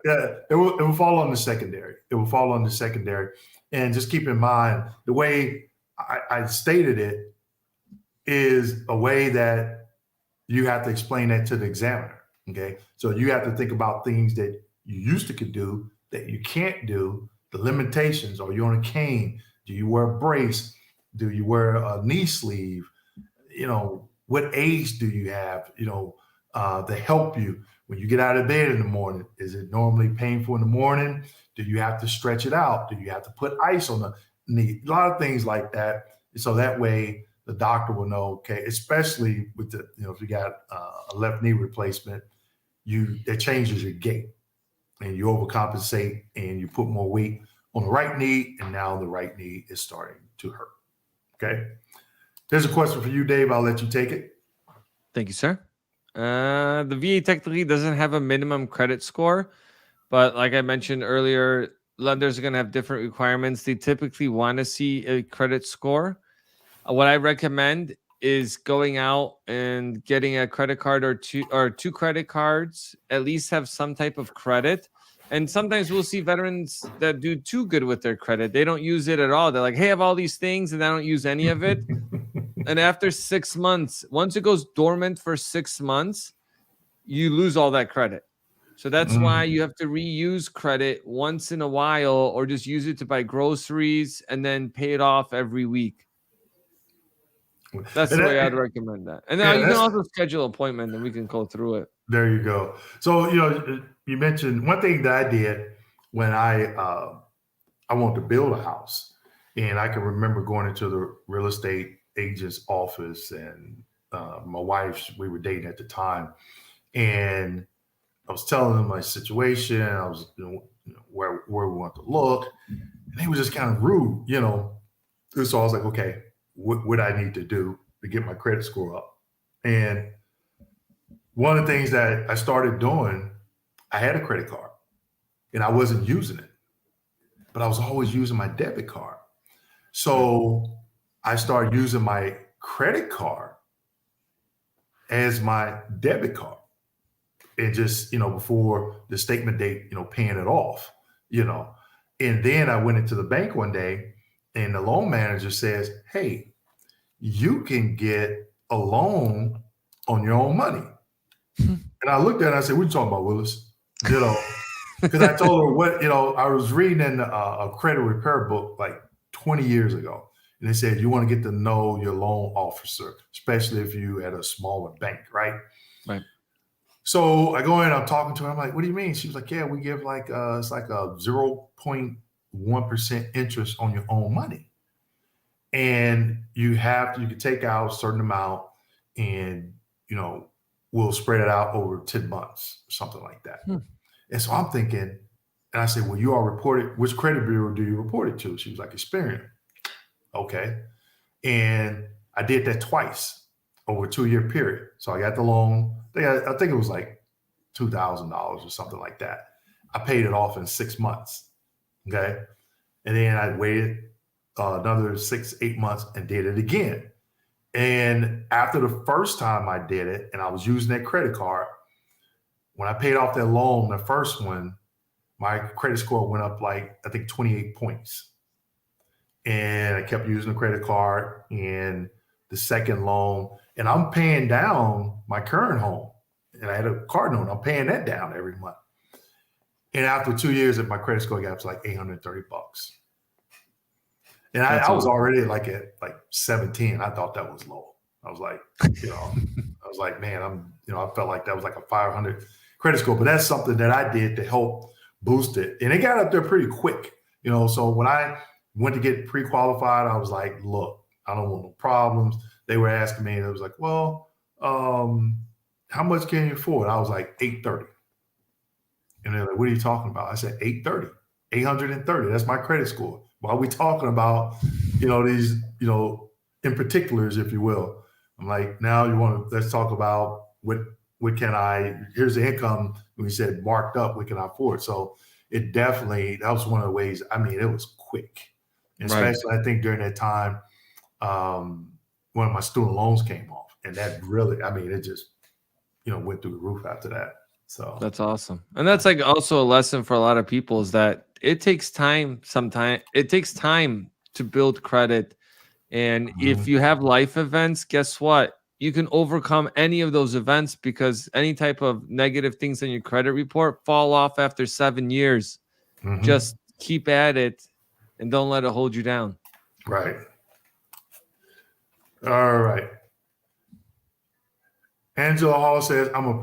It will fall on the secondary. It will fall on the secondary. And just keep in mind, the way I stated it is a way that you have to explain that to the examiner, okay? So you have to think about things that you used to could do that you can't do, the limitations. Are you on a cane? Do you wear a brace? Do you wear a knee sleeve? What age do you have, to help you when you get out of bed in the morning? Is it normally painful in the morning? Do you have to stretch it out? Do you have to put ice on the knee? A lot of things like that. So that way the doctor will know, okay, especially with the, if you got a left knee replacement, that changes your gait and you overcompensate and you put more weight on the right knee, and now the right knee is starting to hurt. Okay. There's a question for you, Dave. I'll let you take it. Thank you, sir. The VA technically doesn't have a minimum credit score, but like I mentioned earlier, lenders are going to have different requirements. They typically want to see a credit score. What I recommend is going out and getting a credit card or two credit cards, at least have some type of credit. And sometimes we'll see veterans that do too good with their credit. They don't use it at all. They're like, hey, I have all these things and I don't use any of it. And after 6 months, once it goes dormant for 6 months, you lose all that credit. So that's why you have to reuse credit once in a while, or just use it to buy groceries and then pay it off every week. That's the way I'd recommend that. And then you can also schedule an appointment and we can go through it. There you go. So, you mentioned one thing that I did when I wanted to build a house, and I can remember going into the real estate agent's office, and my wife, we were dating at the time, and I was telling them my situation. I was, where we want to look, and they were just kind of rude, So I was like, okay, what I need to do to get my credit score up? And one of the things that I started doing, I had a credit card and I wasn't using it, but I was always using my debit card. So I started using my credit card as my debit card, and just, before the statement date, paying it off, and then I went into the bank one day and the loan manager says, hey, you can get a loan on your own money. And I looked at it and I said, what are you talking about, Willis? Because I told her what, I was reading in a credit repair book like 20 years ago. And they said, you want to get to know your loan officer, especially if you at a smaller bank, right? Right. So I go in, I'm talking to her. I'm like, what do you mean? She was like, yeah, we give like, it's like a 0.1% interest on your own money. And you can take out a certain amount and, we'll spread it out over 10 months or something like that. And so I'm thinking, and I said, well, you all reported, which credit bureau do you report it to? She was like, Experian. Okay. And I did that twice over a 2-year period. So I got the loan. I think it was like $2,000 or something like that. I paid it off in 6 months. Okay. And then I waited another 6-8 months and did it again. And after the first time I did it, and I was using that credit card, when I paid off that loan, the first one, my credit score went up like, I think 28 points. And I kept using the credit card and the second loan, and I'm paying down my current home. And I had a car note, I'm paying that down every month. And after 2 years, my credit score got up to like $830. And I was already like at like 17. I thought that was low. I was like, I was like, man, I felt like that was like a 500 credit score, but that's something that I did to help boost it. And it got up there pretty quick, so when I went to get pre-qualified, I was like, look, I don't want no problems. They were asking me, and it was like, well, how much can you afford? I was like, 830. And they're like, what are you talking about? I said, 830, 830. That's my credit score. Why are we talking about, these, in particulars, if you will? I'm like, now let's talk about what here's the income. When we said marked up, what can I afford? So it definitely, that was one of the ways, it was quick. And especially, I think during that time, one of my student loans came off, and that really, it just, went through the roof after that. So that's awesome. And that's like also a lesson for a lot of people, is that it takes time. Sometimes it takes time to build credit. And if you have life events, guess what? You can overcome any of those events, because any type of negative things in your credit report fall off after 7 years. Just keep at it and don't let it hold you down. Right. All right. Angela Hall says, I'm a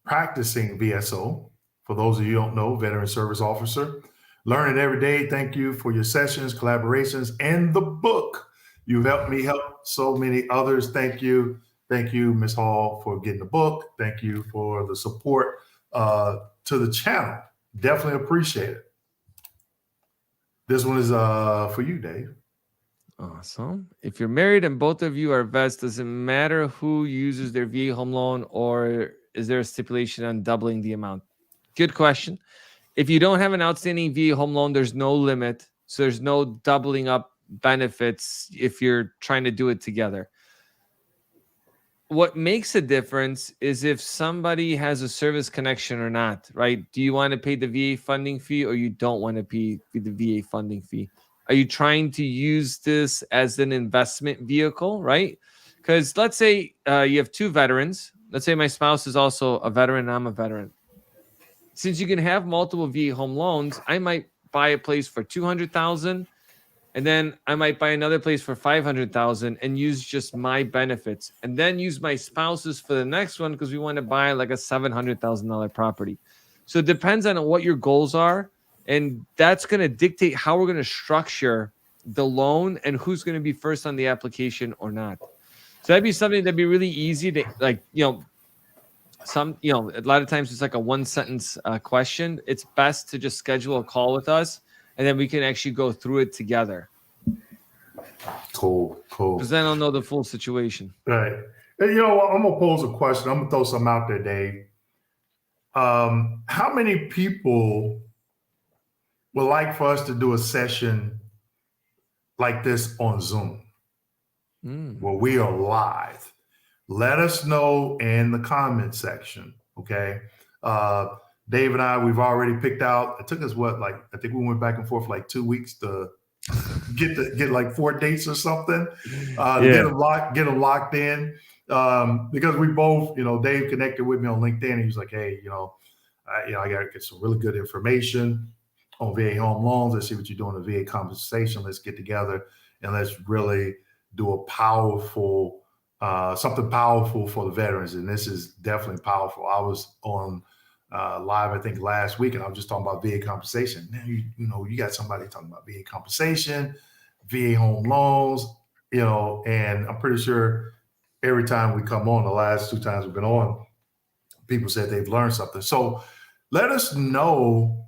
practicing VSO. For those of you who don't know, veteran service officer. Learning every day. Thank you for your sessions, collaborations, and the book. You've helped me help so many others. Thank you. Thank you, Ms. Hall, for getting the book. Thank you for the support to the channel. Definitely appreciate it. This one is for you, Dave. Awesome. If you're married and both of you are vets, does it matter who uses their VA home loan, or is there a stipulation on doubling the amount? Good question. If you don't have an outstanding VA home loan, there's no limit. So there's no doubling up benefits if you're trying to do it together. what makes a difference is if somebody has a service connection or not, right? Do you want to pay the VA funding fee or you don't want to pay the VA funding fee? Are you trying to use this as an investment vehicle, right? Because let's say you have two veterans. Let's say my spouse is also a veteran and I'm a veteran. Since you can have multiple VA home loans, I might buy a place for 200,000 and then I might buy another place for 500,000 and use just my benefits, and then use my spouse's for the next one because we want to buy like a $700,000 property. So it depends on what your goals are, and that's going to dictate how we're going to structure the loan and who's going to be first on the application or not. So that'd be something that'd be really easy to, like, a lot of times it's like a one sentence question. It's best to just schedule a call with us, and then we can actually go through it together. Cool. Because then I'll know the full situation. Right. And you know what? I'm gonna pose a question. I'm gonna throw something out there, Dave. How many people would like for us to do a session like this on Zoom, where we are live? Let us know in the comment section. Okay. Dave and I, we've already picked out. It took us I think we went back and forth like 2 weeks to get like 4 dates or something. To get them locked in. Because we both, Dave connected with me on LinkedIn. He was like, hey, I got to get some really good information on VA home loans. Let's see what you're doing in VA compensation. Let's get together and let's really do a powerful, something powerful for the veterans. And this is definitely powerful. I was on live, I think last week, and I was just talking about VA compensation. Now, you got somebody talking about VA compensation, VA home loans, and I'm pretty sure every time we come on, the last 2 times we've been on, people said they've learned something. So let us know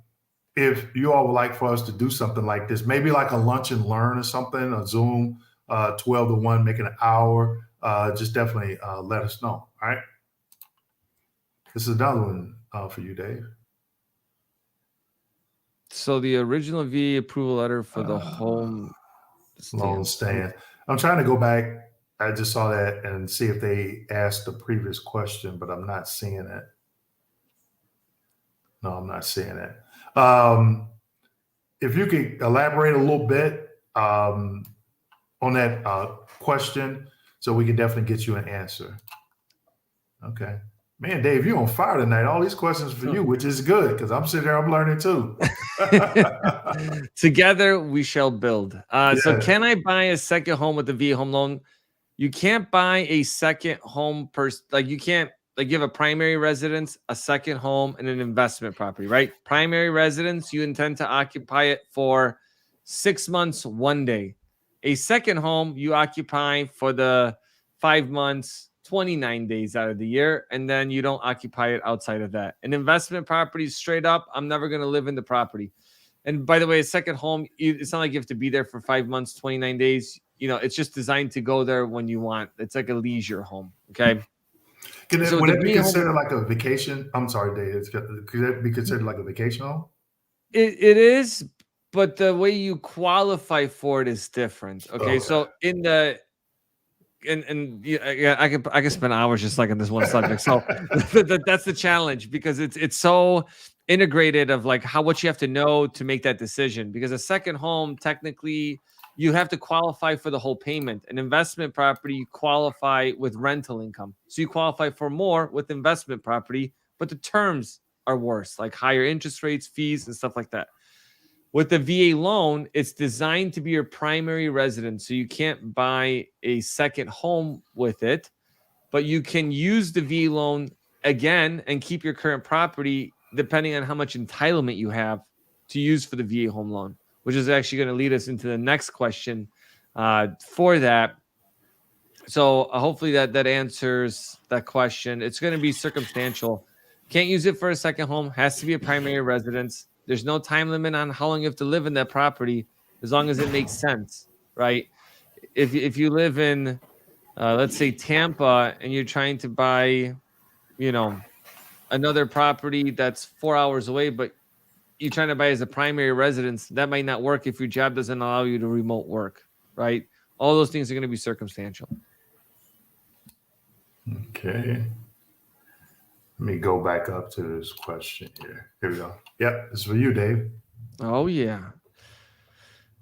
if you all would like for us to do something like this, maybe like a lunch and learn or something, a Zoom, 12 to 1, make it an hour. Just definitely let us know. All right. This is another one for you, Dave. So the original VA approval letter for the home loan stand. I'm trying to go back. I just saw that and see if they asked the previous question, but I'm not seeing it. No, I'm not seeing it. If you could elaborate a little bit on that question, so we can definitely get you an answer. Okay. Man, Dave, you're on fire tonight. All these questions for you, which is good because I'm sitting there, I'm learning too. Together we shall build. So can I buy a second home with the VA home loan? You can't buy a second home you can't, you have a primary residence, a second home, and an investment property, right? Primary residence, you intend to occupy it for 6 months, 1 day. A second home, you occupy for the 5 months, 29 days out of the year, and then you don't occupy it outside of that. An investment property, straight up, I'm never going to live in the property. And by the way, a second home, it's not like you have to be there for 5 months, 29 days. It's just designed to go there when you want. It's like a leisure home. Okay. Would it be considered like a vacation? I'm sorry, Dave. Could that be considered like a vacation home? It is, but the way you qualify for it is different. Okay. So in the I could spend hours just like on this one subject. So that's the challenge because it's so integrated of like what you have to know to make that decision. Because a second home, technically, you have to qualify for the whole payment. An investment property, you qualify with rental income. So you qualify for more with investment property, but the terms are worse, like higher interest rates, fees, and stuff like that. With the VA loan, it's designed to be your primary residence. So you can't buy a second home with it, but you can use the VA loan again and keep your current property depending on how much entitlement you have to use for the VA home loan, which is actually going to lead us into the next question for that. So hopefully that answers that question. It's going to be circumstantial. Can't use it for a second home. Has to be a primary residence. There's no time limit on how long you have to live in that property, as long as it makes sense, right? If you live in, let's say Tampa, and you're trying to buy, another property that's 4 hours away, but you're trying to buy as a primary residence, that might not work if your job doesn't allow you to remote work, right? All those things are going to be circumstantial. Okay. Let me go back up to this question here. Here we go. Yep, this is for you, Dave. Oh yeah.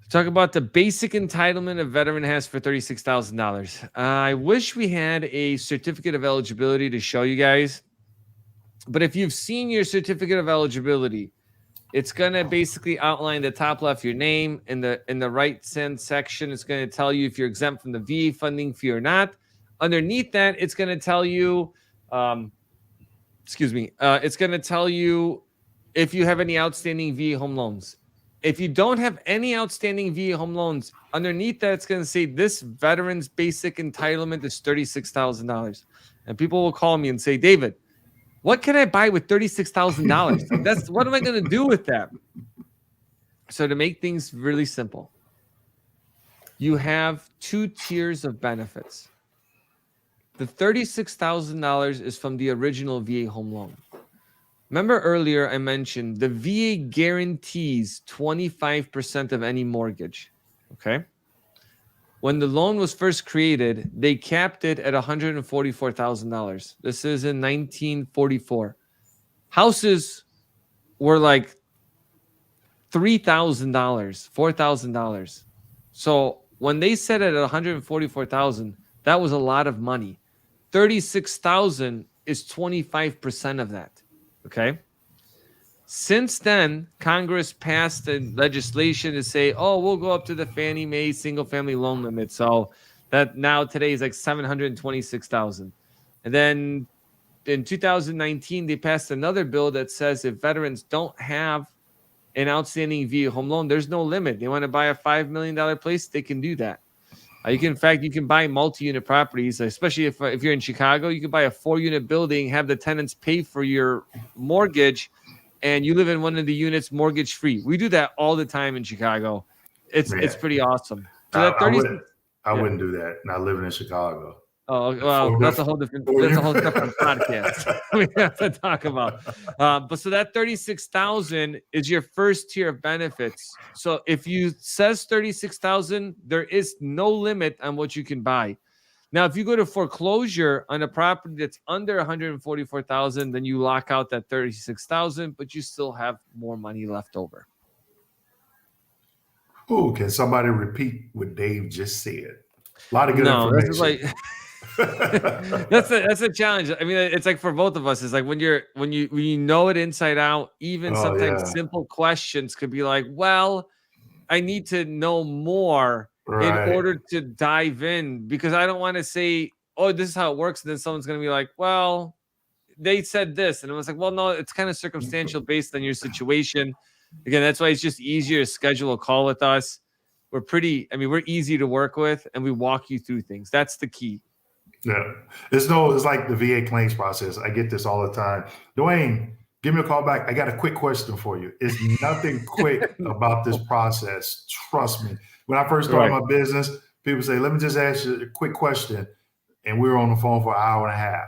Talk about the basic entitlement a veteran has for $36,000. I wish we had a certificate of eligibility to show you guys. But if you've seen your certificate of eligibility, it's going to basically outline the top left your name, in the right hand section it's going to tell you if you're exempt from the VA funding fee or not. Underneath that, it's going to tell you it's going to tell you if you have any outstanding VA home loans. If you don't have any outstanding VA home loans, underneath that, it's going to say this veteran's basic entitlement is $36,000. And people will call me and say, David, what can I buy with $36,000? That's what am I going to do with that? So to make things really simple, you have 2 tiers of benefits. The $36,000 is from the original VA home loan. Remember earlier I mentioned the VA guarantees 25% of any mortgage, okay? When the loan was first created, they capped it at $144,000. This is in 1944. Houses were like $3,000, $4,000. So when they set it at $144,000, that was a lot of money. $36,000 is 25% of that. Okay. Since then, Congress passed a legislation to say, oh, we'll go up to the Fannie Mae single family loan limit. So that now today is like $726,000. And then in 2019, they passed another bill that says if veterans don't have an outstanding VA home loan, there's no limit. They want to buy a $5 million place, they can do that. You can buy multi-unit properties, especially if you're in Chicago. You can buy a 4-unit building, have the tenants pay for your mortgage, and you live in one of the units mortgage free. We do that all the time in Chicago. It's pretty awesome. So that 30, I wouldn't do that. Not living in Chicago. Oh well, that's a whole different podcast we have to talk about. But so that 36,000 is your first tier of benefits. So if you says 36,000, there is no limit on what you can buy. Now, if you go to foreclosure on a property that's under 144,000, then you lock out that 36,000, but you still have more money left over. Oh, can somebody repeat what Dave just said? A lot of good information. This is like that's a challenge. I mean, it's like for both of us. It's like when you know it inside out. Even sometimes simple questions could be like, "Well, I need to know more in order to dive in because I don't want to say, oh, this is how it works." And then someone's going to be like, "Well, they said this," and it was like, "Well, no, it's kind of circumstantial based on your situation." Again, that's why it's just easier to schedule a call with us. We're easy to work with, and we walk you through things. That's the key. Yeah. It's like the VA claims process. I get this all the time. Dwayne, give me a call back. I got a quick question for you. It's nothing quick about this process. Trust me. When I first started my business, people say, let me just ask you a quick question. And we were on the phone for an hour and a half.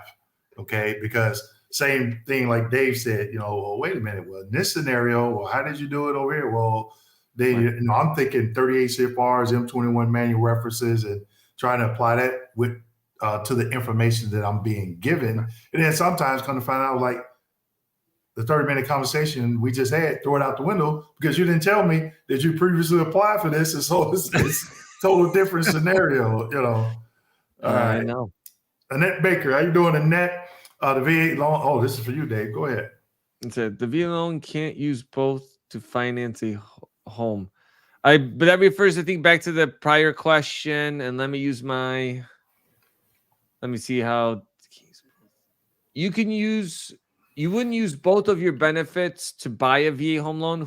Okay. Because same thing like Dave said, well, wait a minute. Well, in this scenario, well, how did you do it over here? Well, I'm thinking 38 CFRs, M21 manual references, and trying to apply that with to the information that I'm being given. And then sometimes come to find out, like the 30-minute conversation we just had, throw it out the window because you didn't tell me that you previously applied for this. And so it's total different scenario, I know. Annette Baker, how you doing, Annette? The VA loan. Oh, this is for you, Dave. Go ahead. It said the VA loan can't use both to finance a home. But that refers, I think, back to the prior question. And let me see how you wouldn't use both of your benefits to buy a VA home loan.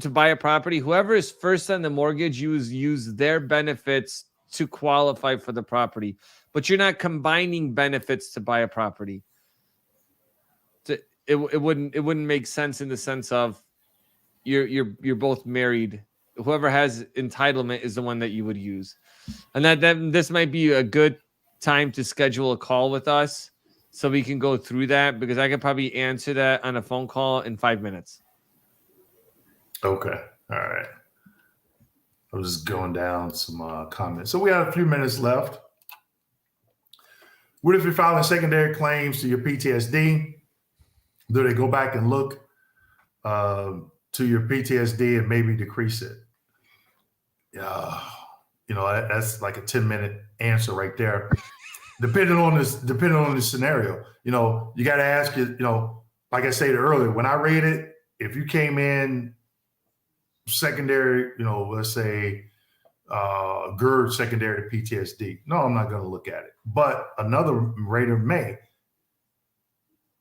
To buy a property, whoever is first on the mortgage, use their benefits to qualify for the property, but you're not combining benefits to buy a property. It wouldn't make sense in the sense of you're both married. Whoever has entitlement is the one that you would use, and that this might be a good time to schedule a call with us so we can go through that because I could probably answer that on a phone call in 5 minutes. Okay. All right. I'm just going down some comments. So we have a few minutes left. What if you're filing secondary claims to your PTSD? Do they go back and look to your PTSD and maybe decrease it? That's like a 10-minute answer right there. Depending on the scenario, you got to ask it. Like I said earlier, when I read it, if you came in secondary, let's say GERD secondary to PTSD, no, I'm not going to look at it. But another rater may.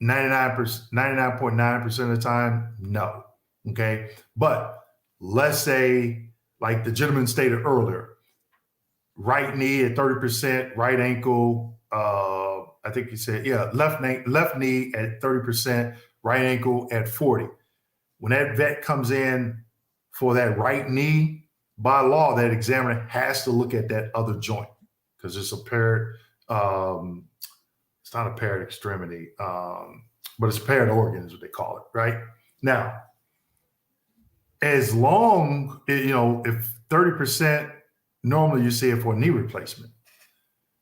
99.9% of the time, no. Okay. But let's say, like the gentleman stated earlier, right knee at 30%, right ankle, I think he said, left knee at 30%, right ankle at 40. When that vet comes in for that right knee, by law, that examiner has to look at that other joint because it's a paired, it's not a paired extremity, but it's a paired organ is what they call it, right? Now, as long, if 30%, normally you see it for a knee replacement.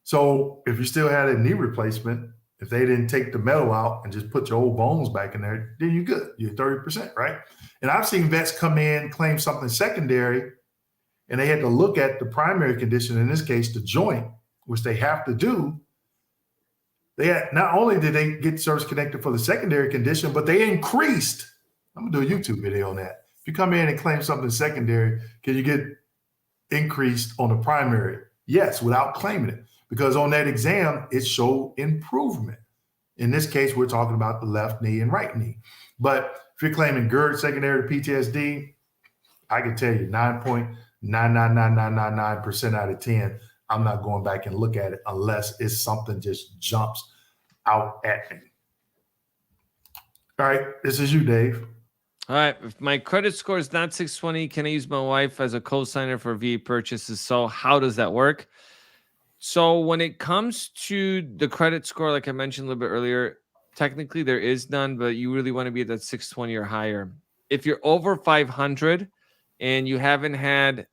So if you still had a knee replacement, if they didn't take the metal out and just put your old bones back in there, then you're good. You're 30%, right? And I've seen vets come in, claim something secondary, and they had to look at the primary condition, in this case, the joint, which they have to do. Not only did they get service connected for the secondary condition, but they increased. I'm gonna do a YouTube video on that. If you come in and claim something secondary, can you get increased on the primary? Yes, without claiming it, because on that exam, it showed improvement. In this case, we're talking about the left knee and right knee. But if you're claiming GERD secondary to PTSD, I can tell you 9.99999% out of 10, I'm not going back and look at it unless it's something just jumps out at me. All right, this is you, Dave. All right, if my credit score is not 620, can I use my wife as a co-signer for VA purchases? So how does that work? So when it comes to the credit score, like I mentioned a little bit earlier, technically there is none, but you really want to be at that 620 or higher. If you're over 500 and you haven't had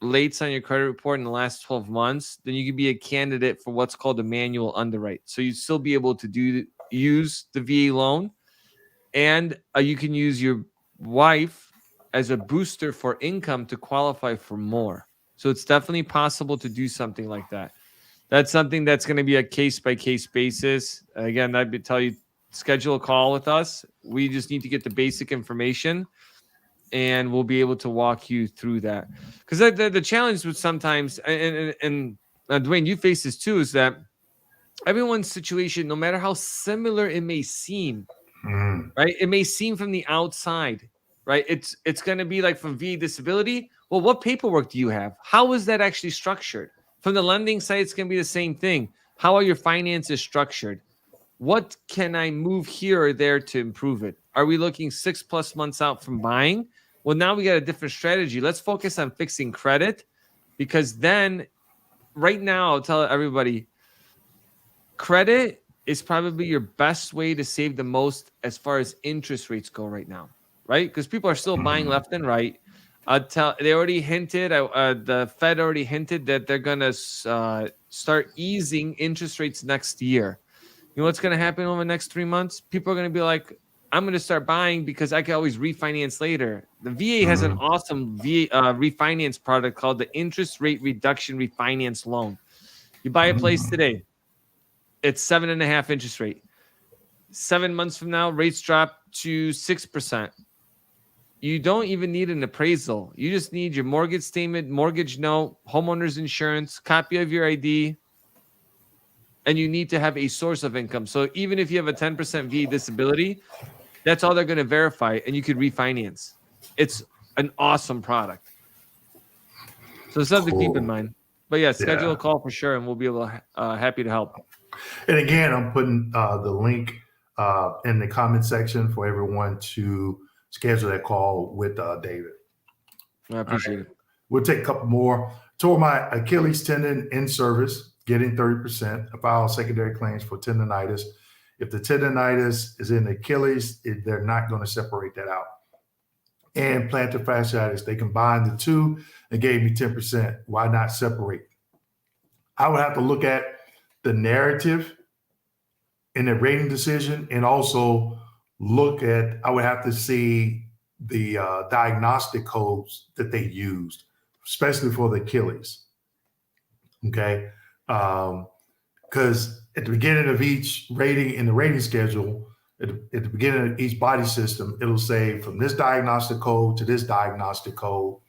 lates on your credit report in the last 12 months, then you can be a candidate for what's called a manual underwrite. So you'd still be able to use the VA loan, and you can use your wife as a booster for income to qualify for more. So it's definitely possible to do something like that. That's something that's going to be a case-by-case basis. Again, I'd tell you, schedule a call with us. We just need to get the basic information, and we'll be able to walk you through that. Because the challenge with sometimes, and Dwayne, you face this too, is that everyone's situation, no matter how similar it may seem, right? It may seem from the outside, right? It's going to be like from VA disability. Well, what paperwork do you have? How is that actually structured? From the lending side, it's going to be the same thing. How are your finances structured? What can I move here or there to improve it? Are we looking 6+ months out from buying? Well, now we got a different strategy. Let's focus on fixing credit, because then right now, I'll tell everybody, credit is probably your best way to save the most as far as interest rates go right now, right? Because people are still buying left and right. They already hinted, the Fed already hinted that they're going to start easing interest rates next year. You know what's going to happen over the next 3 months? People are going to be like, I'm going to start buying because I can always refinance later. The VA has an awesome refinance product called the Interest Rate Reduction Refinance Loan. You buy a place today, it's 7.5% interest rate. 7 months from now, rates drop to 6%. You don't even need an appraisal. You just need your mortgage statement, mortgage note, homeowner's insurance, copy of your ID, and you need to have a source of income. So even if you have a 10% VA disability, that's all they're going to verify, and you could refinance. It's an awesome product. So something to keep in mind. But yeah, schedule a call for sure, and we'll be able to happy to help. And again, I'm putting the link in the comment section for everyone to schedule that call with David. I appreciate it. We'll take a couple more. Tore my Achilles tendon in service, getting 30%. I filed secondary claims for tendonitis. If the tendonitis is in the Achilles, they're not going to separate that out. And plantar fasciitis, they combined the two and gave me 10%. Why not separate? I would have to look at the narrative in the rating decision, and also look at, I would have to see the diagnostic codes that they used, especially for the Achilles. Okay. Because at the beginning of each rating in the rating schedule, at the beginning of each body system, it'll say from this diagnostic code to this diagnostic code,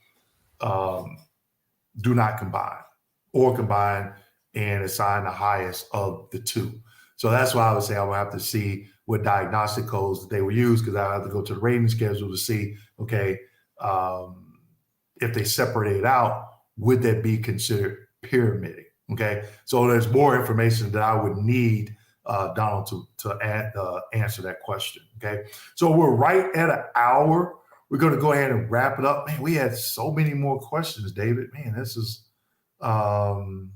do not combine, or combine and assign the highest of the two. So that's why I would say I would have to see what diagnostic codes that they will use, because I have to go to the rating schedule to see, okay, if they separate it out, would that be considered pyramiding? Okay, so there's more information that I would need, Donald, to answer that question. Okay, so we're right at an hour. We're going to go ahead and wrap it up. Man, we had so many more questions, David. Man, this is, man,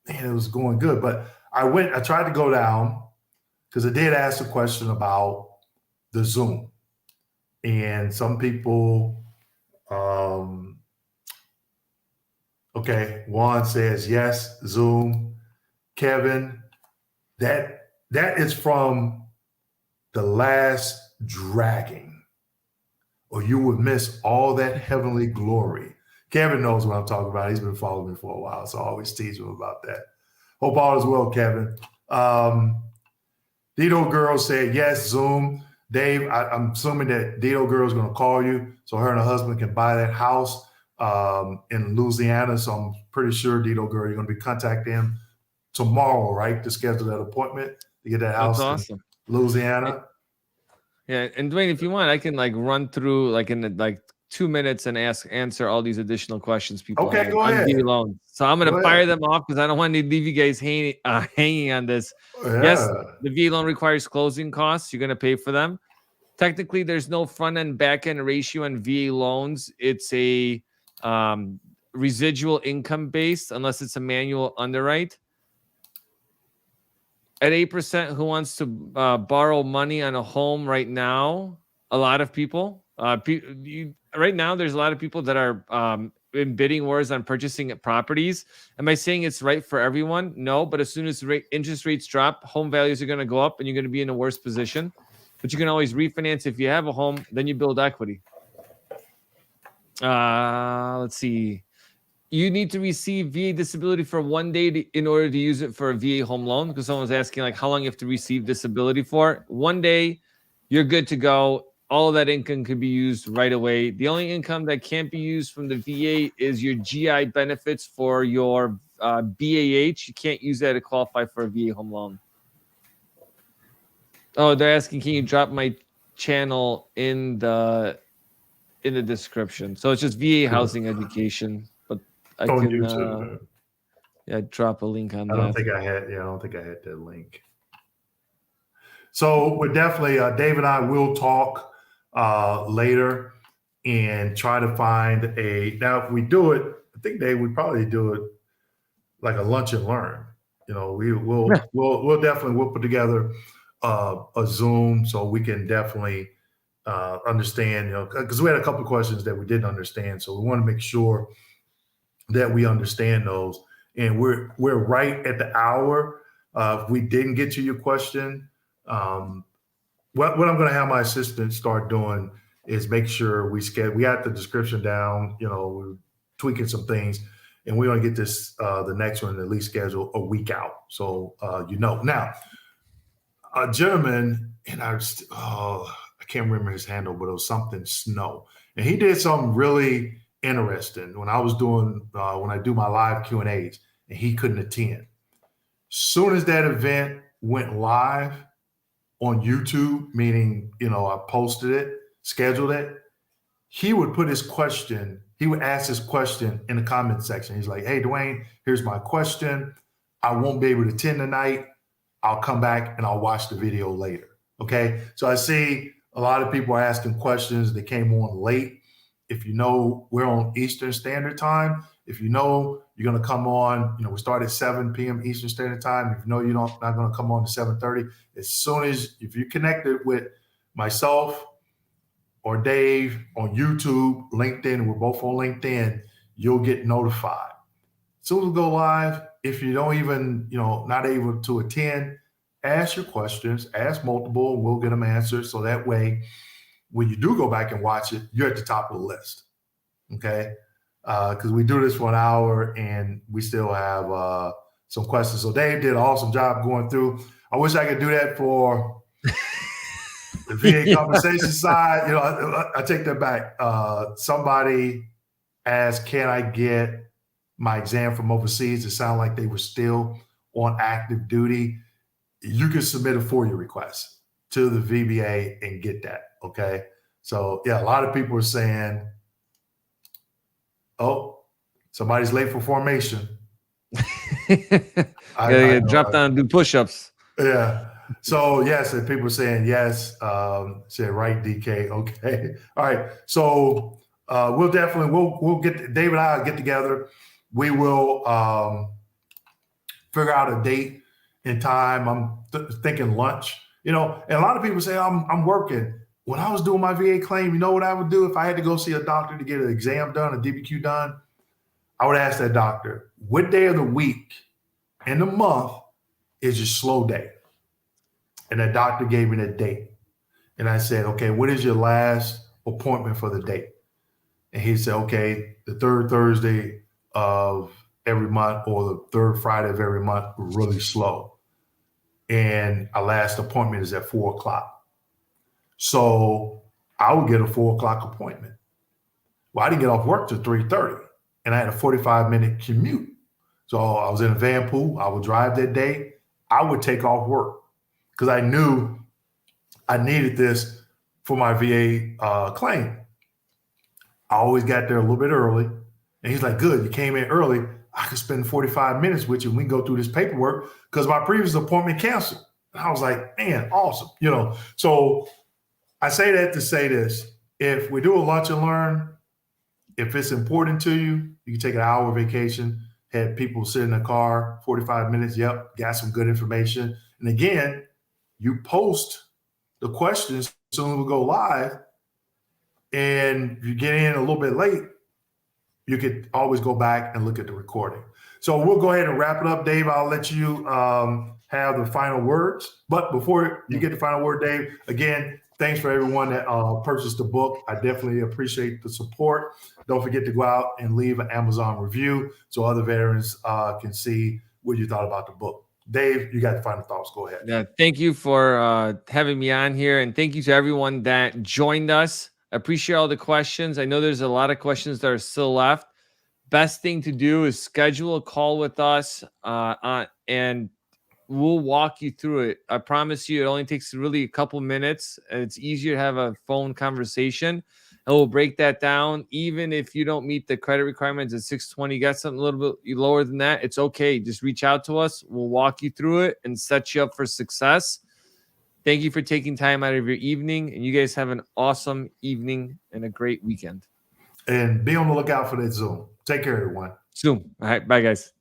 it was going good. But I tried to go down because I did ask a question about the Zoom, and some people, okay, Juan says yes, Zoom. Kevin, that is from The Last Dragon, or you would miss all that heavenly glory. Kevin knows what I'm talking about. He's been following me for a while, so I always tease him about that. Hope all is well, Kevin. Dito Girl said yes, Zoom. Dave, I'm assuming that Dito Girl is going to call you so her and her husband can buy that house in Louisiana. So I'm pretty sure, Dito Girl, you're going to be contacting him tomorrow, right, to schedule that appointment to get that house. That's awesome. In Louisiana. Yeah, and Dwayne, if you want, I can like run through like in like 2 minutes and answer all these additional questions people have go ahead. VA loans. So I'm going to fire them off because I don't want to leave you guys hanging on this. Yeah. Yes, the VA loan requires closing costs. You're going to pay for them. Technically, there's no front end back end ratio on VA loans. It's a residual income based unless it's a manual underwrite. At 8%, who wants to borrow money on a home right now? A lot of people. Right now, there's a lot of people that are in bidding wars on purchasing properties. Am I saying it's right for everyone? No, but as soon as interest rates drop, home values are going to go up and you're going to be in a worse position. But you can always refinance if you have a home, then you build equity. Let's see. You need to receive VA disability for 1 day in order to use it for a VA home loan, because someone's asking like how long you have to receive disability for. 1 day, you're good to go. All of that income could be used right away. The only income that can't be used from the VA is your GI benefits for your BAH. You can't use that to qualify for a VA home loan. Oh, they're asking, can you drop my channel in the description? So it's just VA housing education. I can YouTube, drop a link on that. I don't think I had that link. So we're definitely Dave and I will talk later and try to find now if we do it, I think Dave would probably do it like a lunch and learn. You know, we'll definitely put together a Zoom so we can definitely understand, because we had a couple of questions that we didn't understand. So we want to make sure that we understand those, and we're right at the hour. If we didn't get to your question, what I'm going to have my assistant start doing is make sure we got the description down. We're tweaking some things, and we're going to get this the next one at least scheduled a week out. So now a gentleman, and I can't remember his handle, but it was something Snow, and he did something really interesting when I was doing when I do my live Q&As, and he couldn't attend. Soon as that event went live on YouTube, meaning I posted it, scheduled it, he would put his question, he would ask his question in the comment section. He's like, hey, Dwayne, here's my question. I won't be able to attend tonight. I'll come back and I'll watch the video later. Okay. So I see a lot of people are asking questions that came on late. If we're on Eastern Standard Time. If you're going to come on, we start at 7 p.m. Eastern Standard Time. If you're not going to come on to 7:30, as soon as if you're connected with myself or Dave on YouTube, LinkedIn, we're both on LinkedIn, you'll get notified. As soon as we go live, if you don't even, not able to attend, ask your questions, ask multiple, and we'll get them answered. So that way, when you do go back and watch it, you're at the top of the list. Okay. Because we do this for an hour and we still have some questions. So Dave did an awesome job going through. I wish I could do that for the VA compensation side. I take that back. Somebody asked, can I get my exam from overseas? It sounded like they were still on active duty. You can submit a FOIA request to the VBA and get that. Okay. So yeah, a lot of people are saying, oh, somebody's late for formation. I drop down and do push-ups. Yeah. So yes, and people are saying yes. Said right, DK. Okay. All right. So we'll get David and I will get together. We will figure out a date and time. I'm thinking lunch. And a lot of people say I'm working. When I was doing my VA claim, you know what I would do if I had to go see a doctor to get an exam done, a DBQ done? I would ask that doctor, what day of the week and the month is your slow day? And that doctor gave me that date. And I said, okay, what is your last appointment for the date? And he said, okay, the third Thursday of every month or the third Friday of every month, really slow. And our last appointment is at 4 o'clock. So I would get a 4 o'clock appointment. Well, I didn't get off work till 3:30 and I had a 45-minute commute. So I was in a van pool. I would drive that day. I would take off work because I knew I needed this for my VA claim. I always got there a little bit early. And he's like, good, you came in early. I could spend 45 minutes with you and we can go through this paperwork because my previous appointment canceled. And I was like, man, awesome. So I say that to say this. If we do a lunch and learn, if it's important to you, you can take an hour vacation, have people sit in the car, 45 minutes. Yep, got some good information. And again, you post the questions soon as we go live. And if you get in a little bit late, you could always go back and look at the recording. So we'll go ahead and wrap it up, Dave. I'll let you have the final words. But before you get the final word, Dave, again, thanks for everyone that purchased the book. I definitely appreciate the support. Don't forget to go out and leave an Amazon review so other veterans can see what you thought about the book. Dave, you got the final thoughts. Go ahead. Yeah, thank you for having me on here. And thank you to everyone that joined us. I appreciate all the questions. I know there's a lot of questions that are still left. Best thing to do is schedule a call with us and we'll walk you through it. I promise you, it only takes really a couple minutes. And it's easier to have a phone conversation. And we'll break that down. Even if you don't meet the credit requirements at 620, you got something a little bit lower than that, it's okay. Just reach out to us. We'll walk you through it and set you up for success. Thank you for taking time out of your evening. And you guys have an awesome evening and a great weekend. And be on the lookout for that Zoom. Take care, everyone. Zoom. All right. Bye, guys.